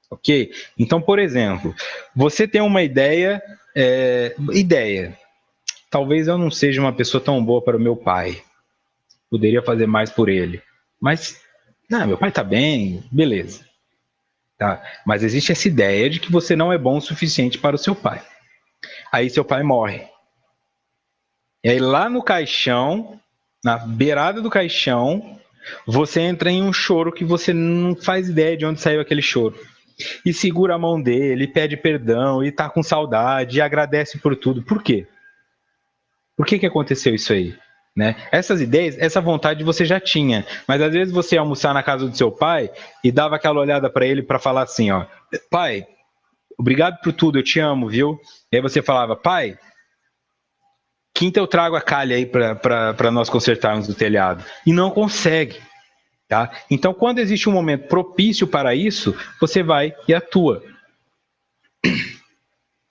Ok? Então, por exemplo, você tem uma ideia, talvez eu não seja uma pessoa tão boa para o meu pai, poderia fazer mais por ele, mas meu pai está bem, beleza. Tá? Mas existe essa ideia de que você não é bom o suficiente para o seu pai. Aí seu pai morre. E aí lá no caixão, na beirada do caixão, você entra em um choro que você não faz ideia de onde saiu aquele choro. E segura a mão dele, pede perdão, e tá com saudade, e agradece por tudo. Por quê? Por que aconteceu isso aí? Né? Essas ideias, essa vontade você já tinha, mas às vezes você ia almoçar na casa do seu pai e dava aquela olhada para ele para falar assim, ó, pai, obrigado por tudo, eu te amo, viu? E aí você falava, pai, quinta eu trago a calha aí para nós consertarmos o telhado. E não consegue. Tá? Então, quando existe um momento propício para isso, você vai e atua.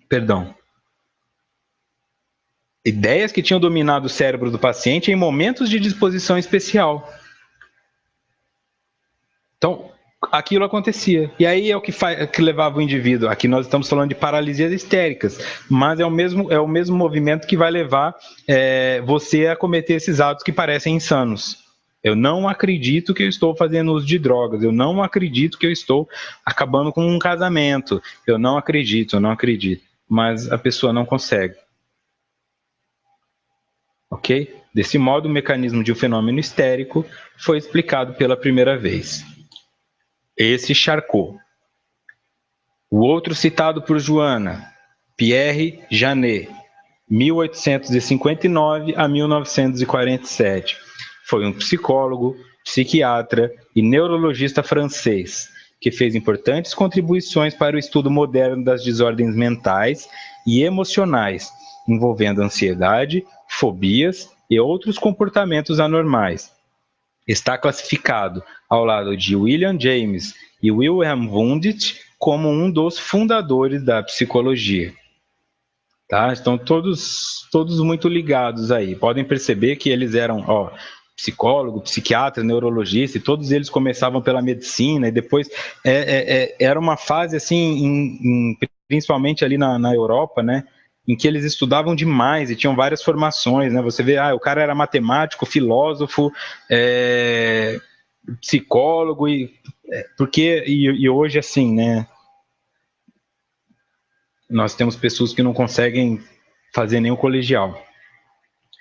Perdão. Ideias que tinham dominado o cérebro do paciente em momentos de disposição especial. Então, aquilo acontecia. E aí é o que levava o indivíduo. Aqui nós estamos falando de paralisias histéricas, mas é o mesmo movimento que vai levar você a cometer esses atos que parecem insanos. Eu não acredito que eu estou fazendo uso de drogas. Eu não acredito que eu estou acabando com um casamento. Eu não acredito. Mas a pessoa não consegue. Ok? Desse modo, o mecanismo de um fenômeno histérico foi explicado pela primeira vez. Esse Charcot. O outro citado por Joana, Pierre Janet, 1859 a 1947. Foi um psicólogo, psiquiatra e neurologista francês, que fez importantes contribuições para o estudo moderno das desordens mentais e emocionais, envolvendo ansiedade, fobias e outros comportamentos anormais. Está classificado ao lado de William James e Wilhelm Wundt como um dos fundadores da psicologia. Tá? Estão todos muito ligados aí. Podem perceber que eles eram psicólogo, psiquiatra, neurologista, e todos eles começavam pela medicina, e depois era uma fase assim, principalmente ali na Europa, né, em que eles estudavam demais e tinham várias formações, né? Você vê, o cara era matemático, filósofo, psicólogo, e hoje assim, né? Nós temos pessoas que não conseguem fazer nem o colegial.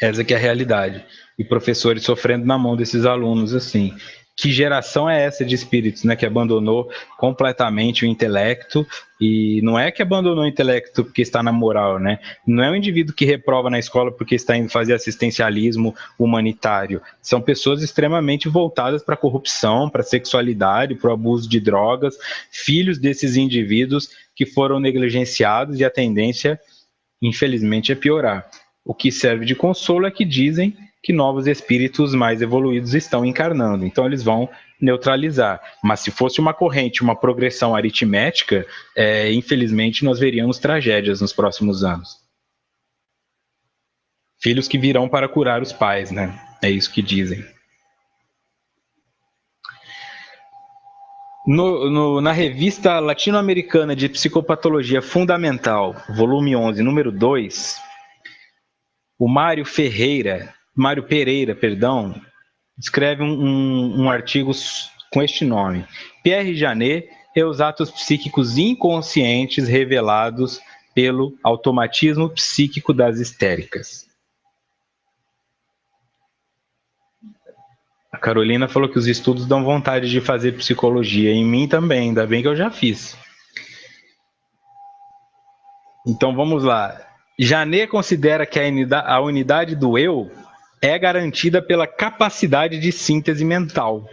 Essa que é a realidade. E professores sofrendo na mão desses alunos, assim. Que geração é essa de espíritos, né, que abandonou completamente o intelecto? E não é que abandonou o intelecto porque está na moral, né? Não é um indivíduo que reprova na escola porque está indo fazer assistencialismo humanitário. São pessoas extremamente voltadas para a corrupção, para a sexualidade, para o abuso de drogas, filhos desses indivíduos que foram negligenciados e a tendência, infelizmente, é piorar. O que serve de consolo é que dizem que novos espíritos mais evoluídos estão encarnando, então eles vão neutralizar. Mas se fosse uma corrente, uma progressão aritmética, infelizmente nós veríamos tragédias nos próximos anos. Filhos que virão para curar os pais, né? É isso que dizem. Na revista Latino-Americana de Psicopatologia Fundamental, volume 11, número 2, o Mário Pereira, escreve um artigo com este nome: Pierre Janet e os atos psíquicos inconscientes revelados pelo automatismo psíquico das histéricas. A Carolina falou que os estudos dão vontade de fazer psicologia. Em mim também, ainda bem que eu já fiz. Então vamos lá. Janet considera que a unidade do eu é garantida pela capacidade de síntese mental.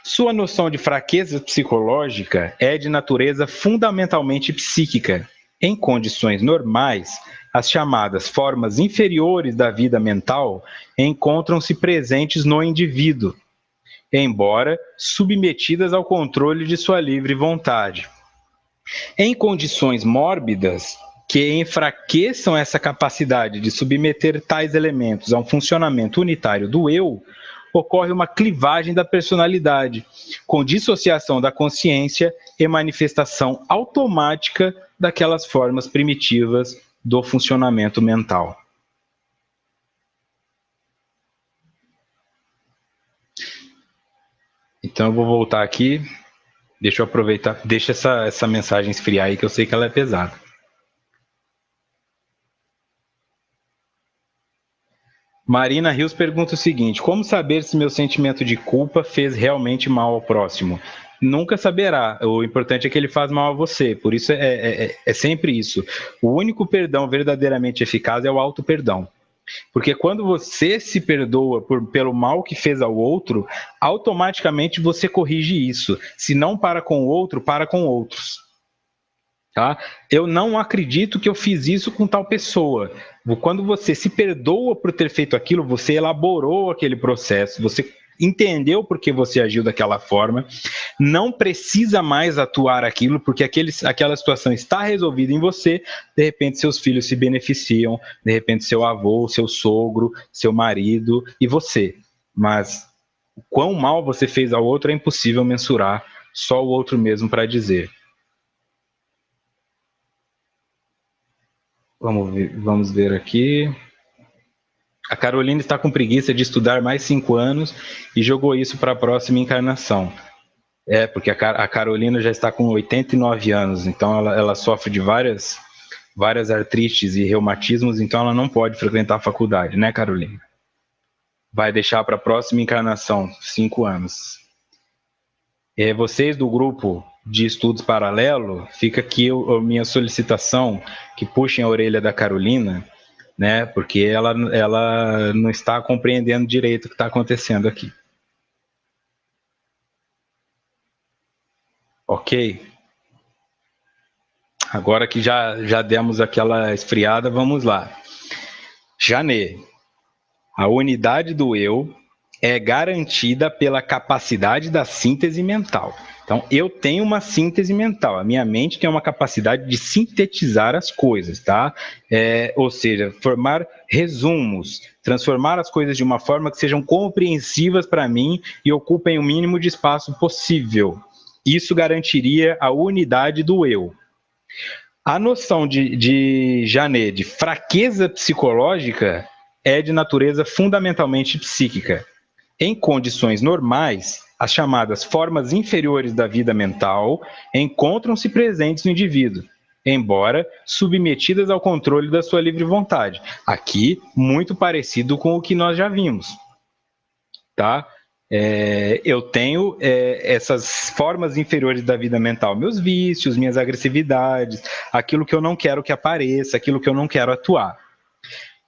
Sua noção de fraqueza psicológica é de natureza fundamentalmente psíquica. Em condições normais, as chamadas formas inferiores da vida mental encontram-se presentes no indivíduo, embora submetidas ao controle de sua livre vontade. Em condições mórbidas, que enfraqueçam essa capacidade de submeter tais elementos a um funcionamento unitário do eu, ocorre uma clivagem da personalidade, com dissociação da consciência e manifestação automática daquelas formas primitivas do funcionamento mental. Então eu vou voltar aqui, deixa eu aproveitar, deixa essa mensagem esfriar aí, que eu sei que ela é pesada. Marina Rios pergunta o seguinte: como saber se meu sentimento de culpa fez realmente mal ao próximo? Nunca saberá. O importante é que ele faz mal a você. Por isso é sempre isso. O único perdão verdadeiramente eficaz é o auto-perdão. Porque quando você se perdoa pelo mal que fez ao outro, automaticamente você corrige isso. Se não para com o outro, para com outros. Tá? Eu não acredito que eu fiz isso com tal pessoa. Quando você se perdoa por ter feito aquilo, você elaborou aquele processo, você entendeu por que você agiu daquela forma, não precisa mais atuar aquilo, porque aquela situação está resolvida em você, de repente seus filhos se beneficiam, de repente seu avô, seu sogro, seu marido e você. Mas o quão mal você fez ao outro é impossível mensurar, só o outro mesmo para dizer. Vamos ver aqui. A Carolina está com preguiça de estudar mais 5 anos e jogou isso para a próxima encarnação. Porque a Carolina já está com 89 anos, então ela sofre de várias artrites e reumatismos, então ela não pode frequentar a faculdade, né, Carolina? Vai deixar para a próxima encarnação, 5 anos. Vocês do grupo de estudos paralelo, fica aqui a minha solicitação que puxem a orelha da Carolina, né? Porque ela não está compreendendo direito o que está acontecendo aqui. Ok? Agora que já demos aquela esfriada, vamos lá. Janet, a unidade do eu é garantida pela capacidade da síntese mental. Então, eu tenho uma síntese mental. A minha mente tem uma capacidade de sintetizar as coisas, tá? Ou seja, formar resumos, transformar as coisas de uma forma que sejam compreensivas para mim e ocupem o mínimo de espaço possível. Isso garantiria a unidade do eu. A noção de Janet, de fraqueza psicológica, é de natureza fundamentalmente psíquica. Em condições normais, as chamadas formas inferiores da vida mental encontram-se presentes no indivíduo, embora submetidas ao controle da sua livre vontade. Aqui, muito parecido com o que nós já vimos. Tá? Eu tenho essas formas inferiores da vida mental, meus vícios, minhas agressividades, aquilo que eu não quero que apareça, aquilo que eu não quero atuar.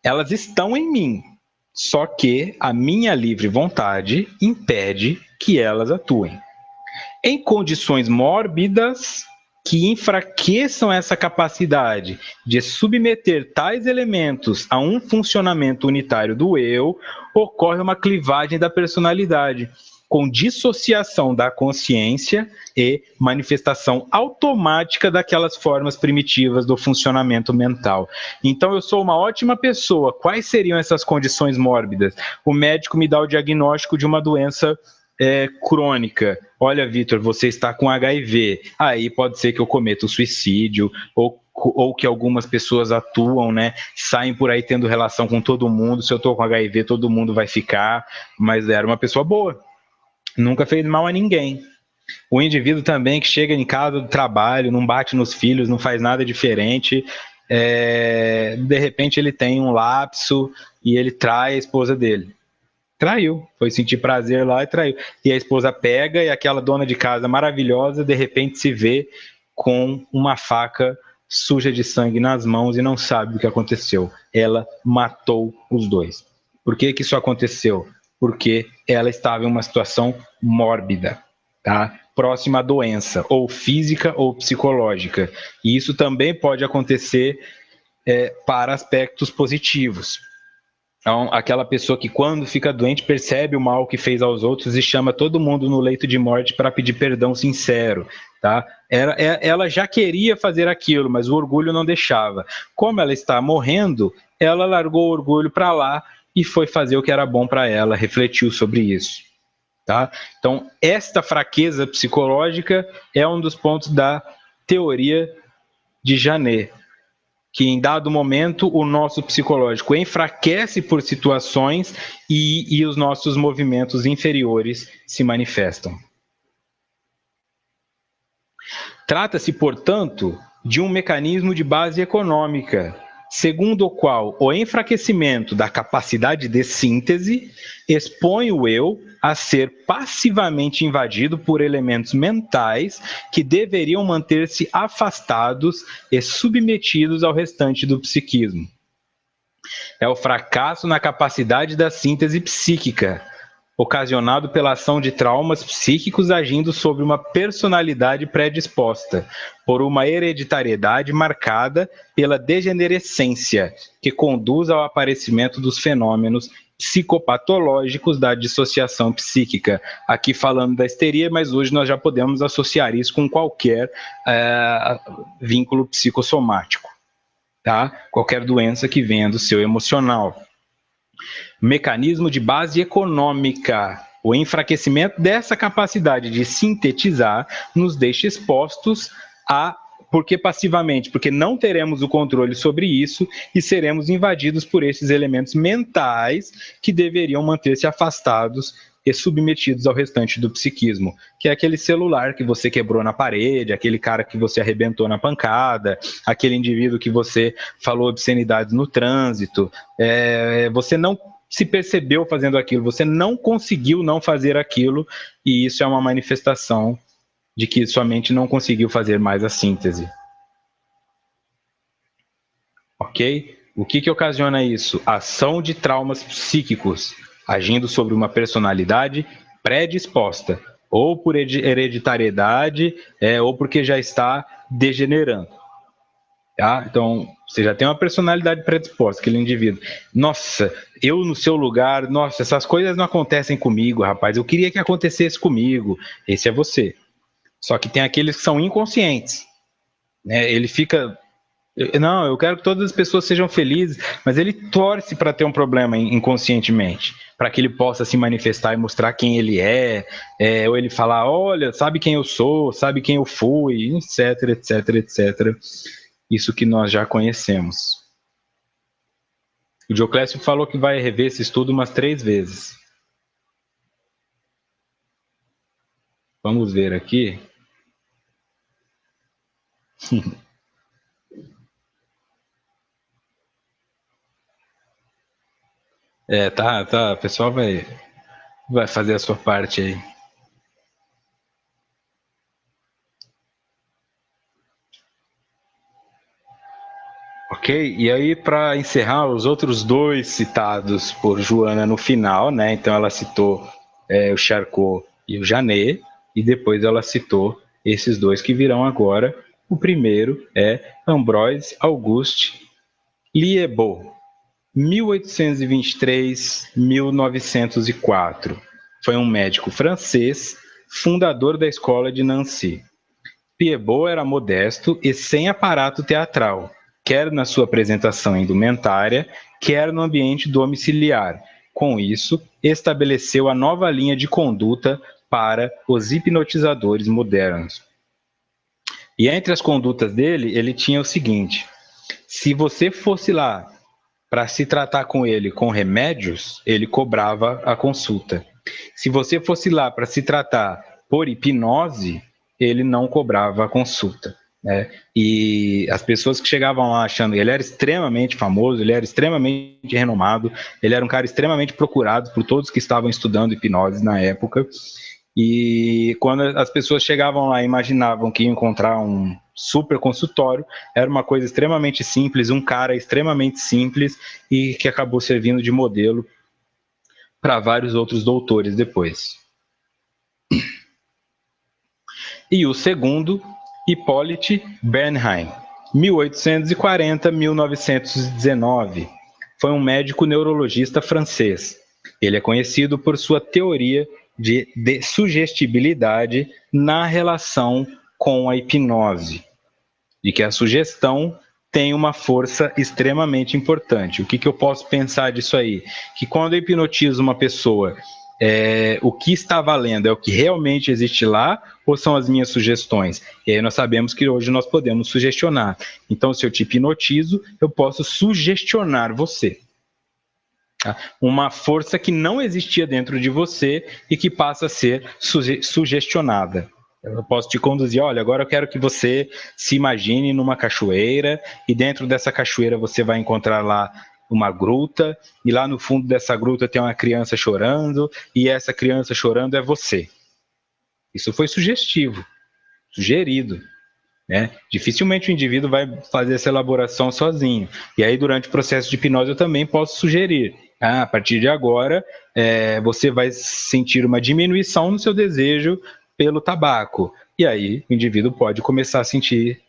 Elas estão em mim, só que a minha livre vontade impede que elas atuem. Em condições mórbidas que enfraqueçam essa capacidade de submeter tais elementos a um funcionamento unitário do eu, ocorre uma clivagem da personalidade, com dissociação da consciência e manifestação automática daquelas formas primitivas do funcionamento mental. Então, eu sou uma ótima pessoa. Quais seriam essas condições mórbidas? O médico me dá o diagnóstico de uma doença crônica. Olha, Vitor, você está com HIV. Aí pode ser que eu cometa o suicídio, ou que algumas pessoas atuam, né? Saem por aí tendo relação com todo mundo. Se eu estou com HIV, todo mundo vai ficar. Mas era uma pessoa boa. Nunca fez mal a ninguém. O indivíduo também que chega em casa do trabalho, não bate nos filhos, não faz nada diferente. De repente ele tem um lapso e ele trai a esposa dele. Traiu, foi sentir prazer lá e traiu. E a esposa pega e aquela dona de casa maravilhosa, de repente se vê com uma faca suja de sangue nas mãos e não sabe o que aconteceu. Ela matou os dois. Por que isso aconteceu? Porque ela estava em uma situação mórbida, tá? Próxima à doença, ou física ou psicológica. E isso também pode acontecer para aspectos positivos. Então, aquela pessoa que quando fica doente percebe o mal que fez aos outros e chama todo mundo no leito de morte para pedir perdão sincero, tá? Ela já queria fazer aquilo, mas o orgulho não deixava. Como ela está morrendo, ela largou o orgulho para lá e foi fazer o que era bom para ela, refletiu sobre isso, tá? Então, esta fraqueza psicológica é um dos pontos da teoria de Janet, que em dado momento o nosso psicológico enfraquece por situações e os nossos movimentos inferiores se manifestam. Trata-se, portanto, de um mecanismo de base econômica, segundo o qual o enfraquecimento da capacidade de síntese expõe o eu a ser passivamente invadido por elementos mentais que deveriam manter-se afastados e submetidos ao restante do psiquismo. É o fracasso na capacidade da síntese psíquica, ocasionado pela ação de traumas psíquicos agindo sobre uma personalidade predisposta, por uma hereditariedade marcada pela degenerescência, que conduz ao aparecimento dos fenômenos psicopatológicos da dissociação psíquica. Aqui falando da histeria, mas hoje nós já podemos associar isso com qualquer vínculo psicossomático, tá? Qualquer doença que venha do seu emocional. Mecanismo de base econômica. O enfraquecimento dessa capacidade de sintetizar nos deixa expostos a. Por que passivamente? Porque não teremos o controle sobre isso e seremos invadidos por esses elementos mentais que deveriam manter-se afastados e submetidos ao restante do psiquismo, que é aquele celular que você quebrou na parede, aquele cara que você arrebentou na pancada, aquele indivíduo que você falou obscenidades no trânsito. Você não se percebeu fazendo aquilo, você não conseguiu não fazer aquilo, e isso é uma manifestação de que sua mente não conseguiu fazer mais a síntese. Ok? O que ocasiona isso? Ação de traumas psíquicos, agindo sobre uma personalidade predisposta, ou por hereditariedade, ou porque já está degenerando. Tá? Então, você já tem uma personalidade predisposta, aquele indivíduo. Nossa, eu no seu lugar, nossa, essas coisas não acontecem comigo, rapaz. Eu queria que acontecesse comigo. Esse é você. Só que tem aqueles que são inconscientes, né? Ele fica, não, eu quero que todas as pessoas sejam felizes, mas ele torce para ter um problema inconscientemente, para que ele possa se manifestar e mostrar quem ele ou ele falar, olha, sabe quem eu sou, sabe quem eu fui, etc, etc, etc. Isso que nós já conhecemos. O Dioclésio falou que vai rever esse estudo umas 3 vezes. Vamos ver aqui. Tá, o pessoal vai vai fazer a sua parte aí. Ok? E aí, para encerrar, os outros dois citados por Joana no final, né? Então, ela citou o Charcot e o Janet, e depois ela citou esses dois que virão agora. O primeiro é Ambroise Auguste Liébaud, 1823-1904. Foi um médico francês, fundador da escola de Nancy. Liébaud era modesto e sem aparato teatral, quer na sua apresentação indumentária, quer no ambiente domiciliar. Com isso, estabeleceu a nova linha de conduta para os hipnotizadores modernos. E entre as condutas dele, ele tinha o seguinte: se você fosse lá para se tratar com ele com remédios, ele cobrava a consulta. Se você fosse lá para se tratar por hipnose, ele não cobrava a consulta. Né? E as pessoas que chegavam lá achando que ele era extremamente famoso, ele era extremamente renomado, ele era um cara extremamente procurado por todos que estavam estudando hipnose na época. E quando as pessoas chegavam lá e imaginavam que iam encontrar um super consultório, era uma coisa extremamente simples, um cara extremamente simples e que acabou servindo de modelo para vários outros doutores depois. E o segundo, Hippolyte Bernheim, 1840-1919. Foi um médico neurologista francês. Ele é conhecido por sua teoria de sugestibilidade na relação com a hipnose, de que a sugestão tem uma força extremamente importante. O que eu posso pensar disso aí? Que quando eu hipnotizo uma pessoa, o que está valendo é o que realmente existe lá ou são as minhas sugestões? E aí nós sabemos que hoje nós podemos sugestionar. Então, se eu te hipnotizo, eu posso sugestionar você. Uma força que não existia dentro de você e que passa a ser sugestionada. Eu posso te conduzir, olha, agora eu quero que você se imagine numa cachoeira e dentro dessa cachoeira você vai encontrar lá uma gruta e lá no fundo dessa gruta tem uma criança chorando e essa criança chorando é você. Isso foi sugestivo, sugerido. Né? Dificilmente o indivíduo vai fazer essa elaboração sozinho. E aí, durante o processo de hipnose, eu também posso sugerir. A partir de agora, você vai sentir uma diminuição no seu desejo pelo tabaco. E aí, o indivíduo pode começar a sentir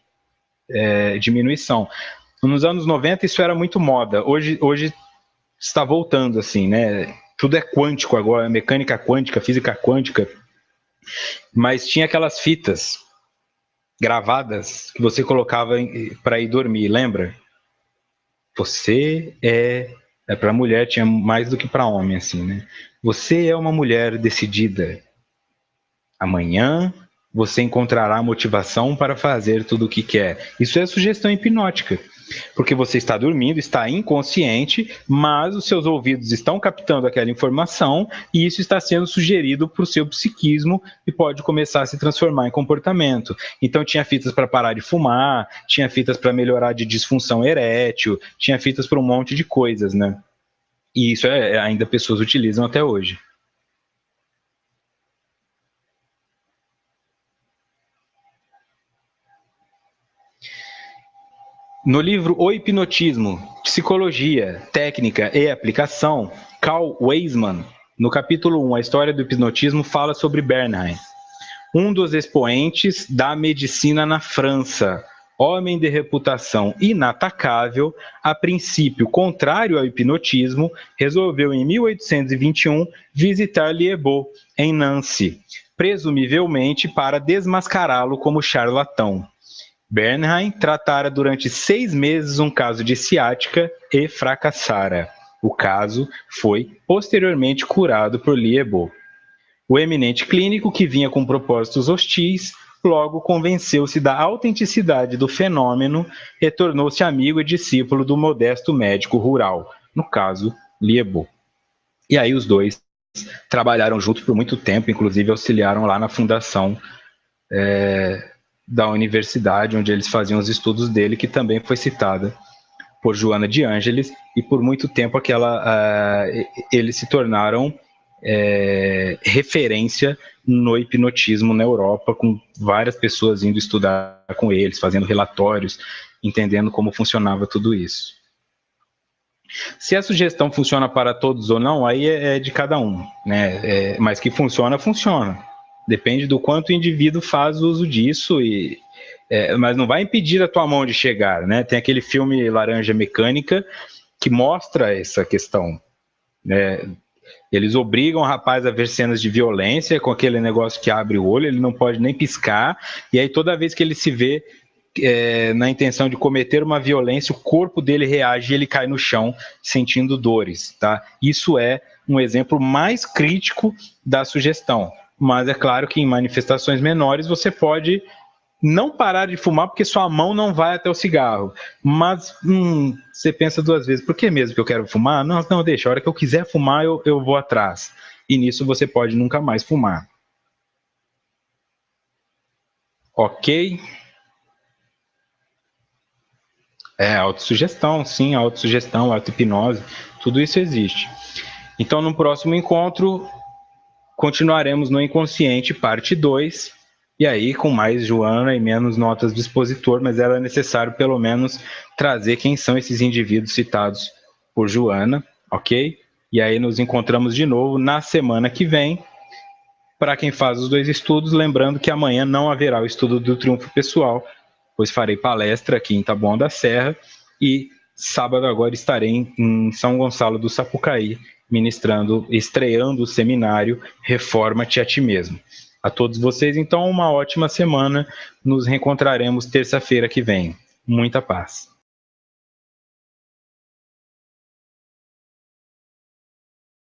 diminuição. Nos anos 90, isso era muito moda. Hoje está voltando, assim, né? Tudo é quântico agora, mecânica quântica, física quântica. Mas tinha aquelas fitas gravadas que você colocava para ir dormir, lembra? Você para mulher tinha mais do que para homem, assim, né? Você é uma mulher decidida. Amanhã você encontrará motivação para fazer tudo o que quer. Isso é sugestão hipnótica. Porque você está dormindo, está inconsciente, mas os seus ouvidos estão captando aquela informação e isso está sendo sugerido para o seu psiquismo e pode começar a se transformar em comportamento. Então tinha fitas para parar de fumar, tinha fitas para melhorar de disfunção erétil, tinha fitas para um monte de coisas, né? E isso ainda pessoas utilizam até hoje. No livro O Hipnotismo, Psicologia, Técnica e Aplicação, Carl Weismann, no capítulo 1, A História do Hipnotismo, fala sobre Bernheim, um dos expoentes da medicina na França, homem de reputação inatacável, a princípio contrário ao hipnotismo, resolveu em 1821 visitar Liébaud, em Nancy, presumivelmente para desmascará-lo como charlatão. Bernheim tratara durante 6 meses um caso de ciática e fracassara. O caso foi posteriormente curado por Liébaud. O eminente clínico, que vinha com propósitos hostis, logo convenceu-se da autenticidade do fenômeno e tornou-se amigo e discípulo do modesto médico rural, no caso, Liébaud. E aí os dois trabalharam juntos por muito tempo, inclusive auxiliaram lá na fundação da universidade onde eles faziam os estudos dele, que também foi citada por Joana de Ângeles, e por muito tempo eles se tornaram referência no hipnotismo na Europa, com várias pessoas indo estudar com eles, fazendo relatórios, entendendo como funcionava tudo isso. Se a sugestão funciona para todos ou não, aí é de cada um, né? Mas que funciona, funciona. Depende do quanto o indivíduo faz uso disso, mas não vai impedir a tua mão de chegar, né? Tem aquele filme Laranja Mecânica que mostra essa questão, né? Eles obrigam o rapaz a ver cenas de violência com aquele negócio que abre o olho, ele não pode nem piscar, e aí toda vez que ele se vê na intenção de cometer uma violência, o corpo dele reage e ele cai no chão sentindo dores, tá? Isso é um exemplo mais crítico da sugestão, mas é claro que em manifestações menores você pode não parar de fumar porque sua mão não vai até o cigarro, mas você pensa duas vezes, por que mesmo que eu quero fumar? Não, deixa, a hora que eu quiser fumar eu vou atrás, e nisso você pode nunca mais fumar. Ok? Autossugestão, sim, autossugestão, auto-hipnose, tudo isso existe. Então, no próximo encontro, continuaremos no Inconsciente, parte 2, e aí com mais Joana e menos notas do expositor, mas era necessário pelo menos trazer quem são esses indivíduos citados por Joana, ok? E aí nos encontramos de novo na semana que vem. Para quem faz os dois estudos, lembrando que amanhã não haverá o estudo do triunfo pessoal, pois farei palestra aqui em Taboão da Serra, e sábado agora estarei em São Gonçalo do Sapucaí, estreando o seminário Reforma-te a Ti Mesmo. A todos vocês, então, uma ótima semana. Nos reencontraremos terça-feira que vem. Muita paz.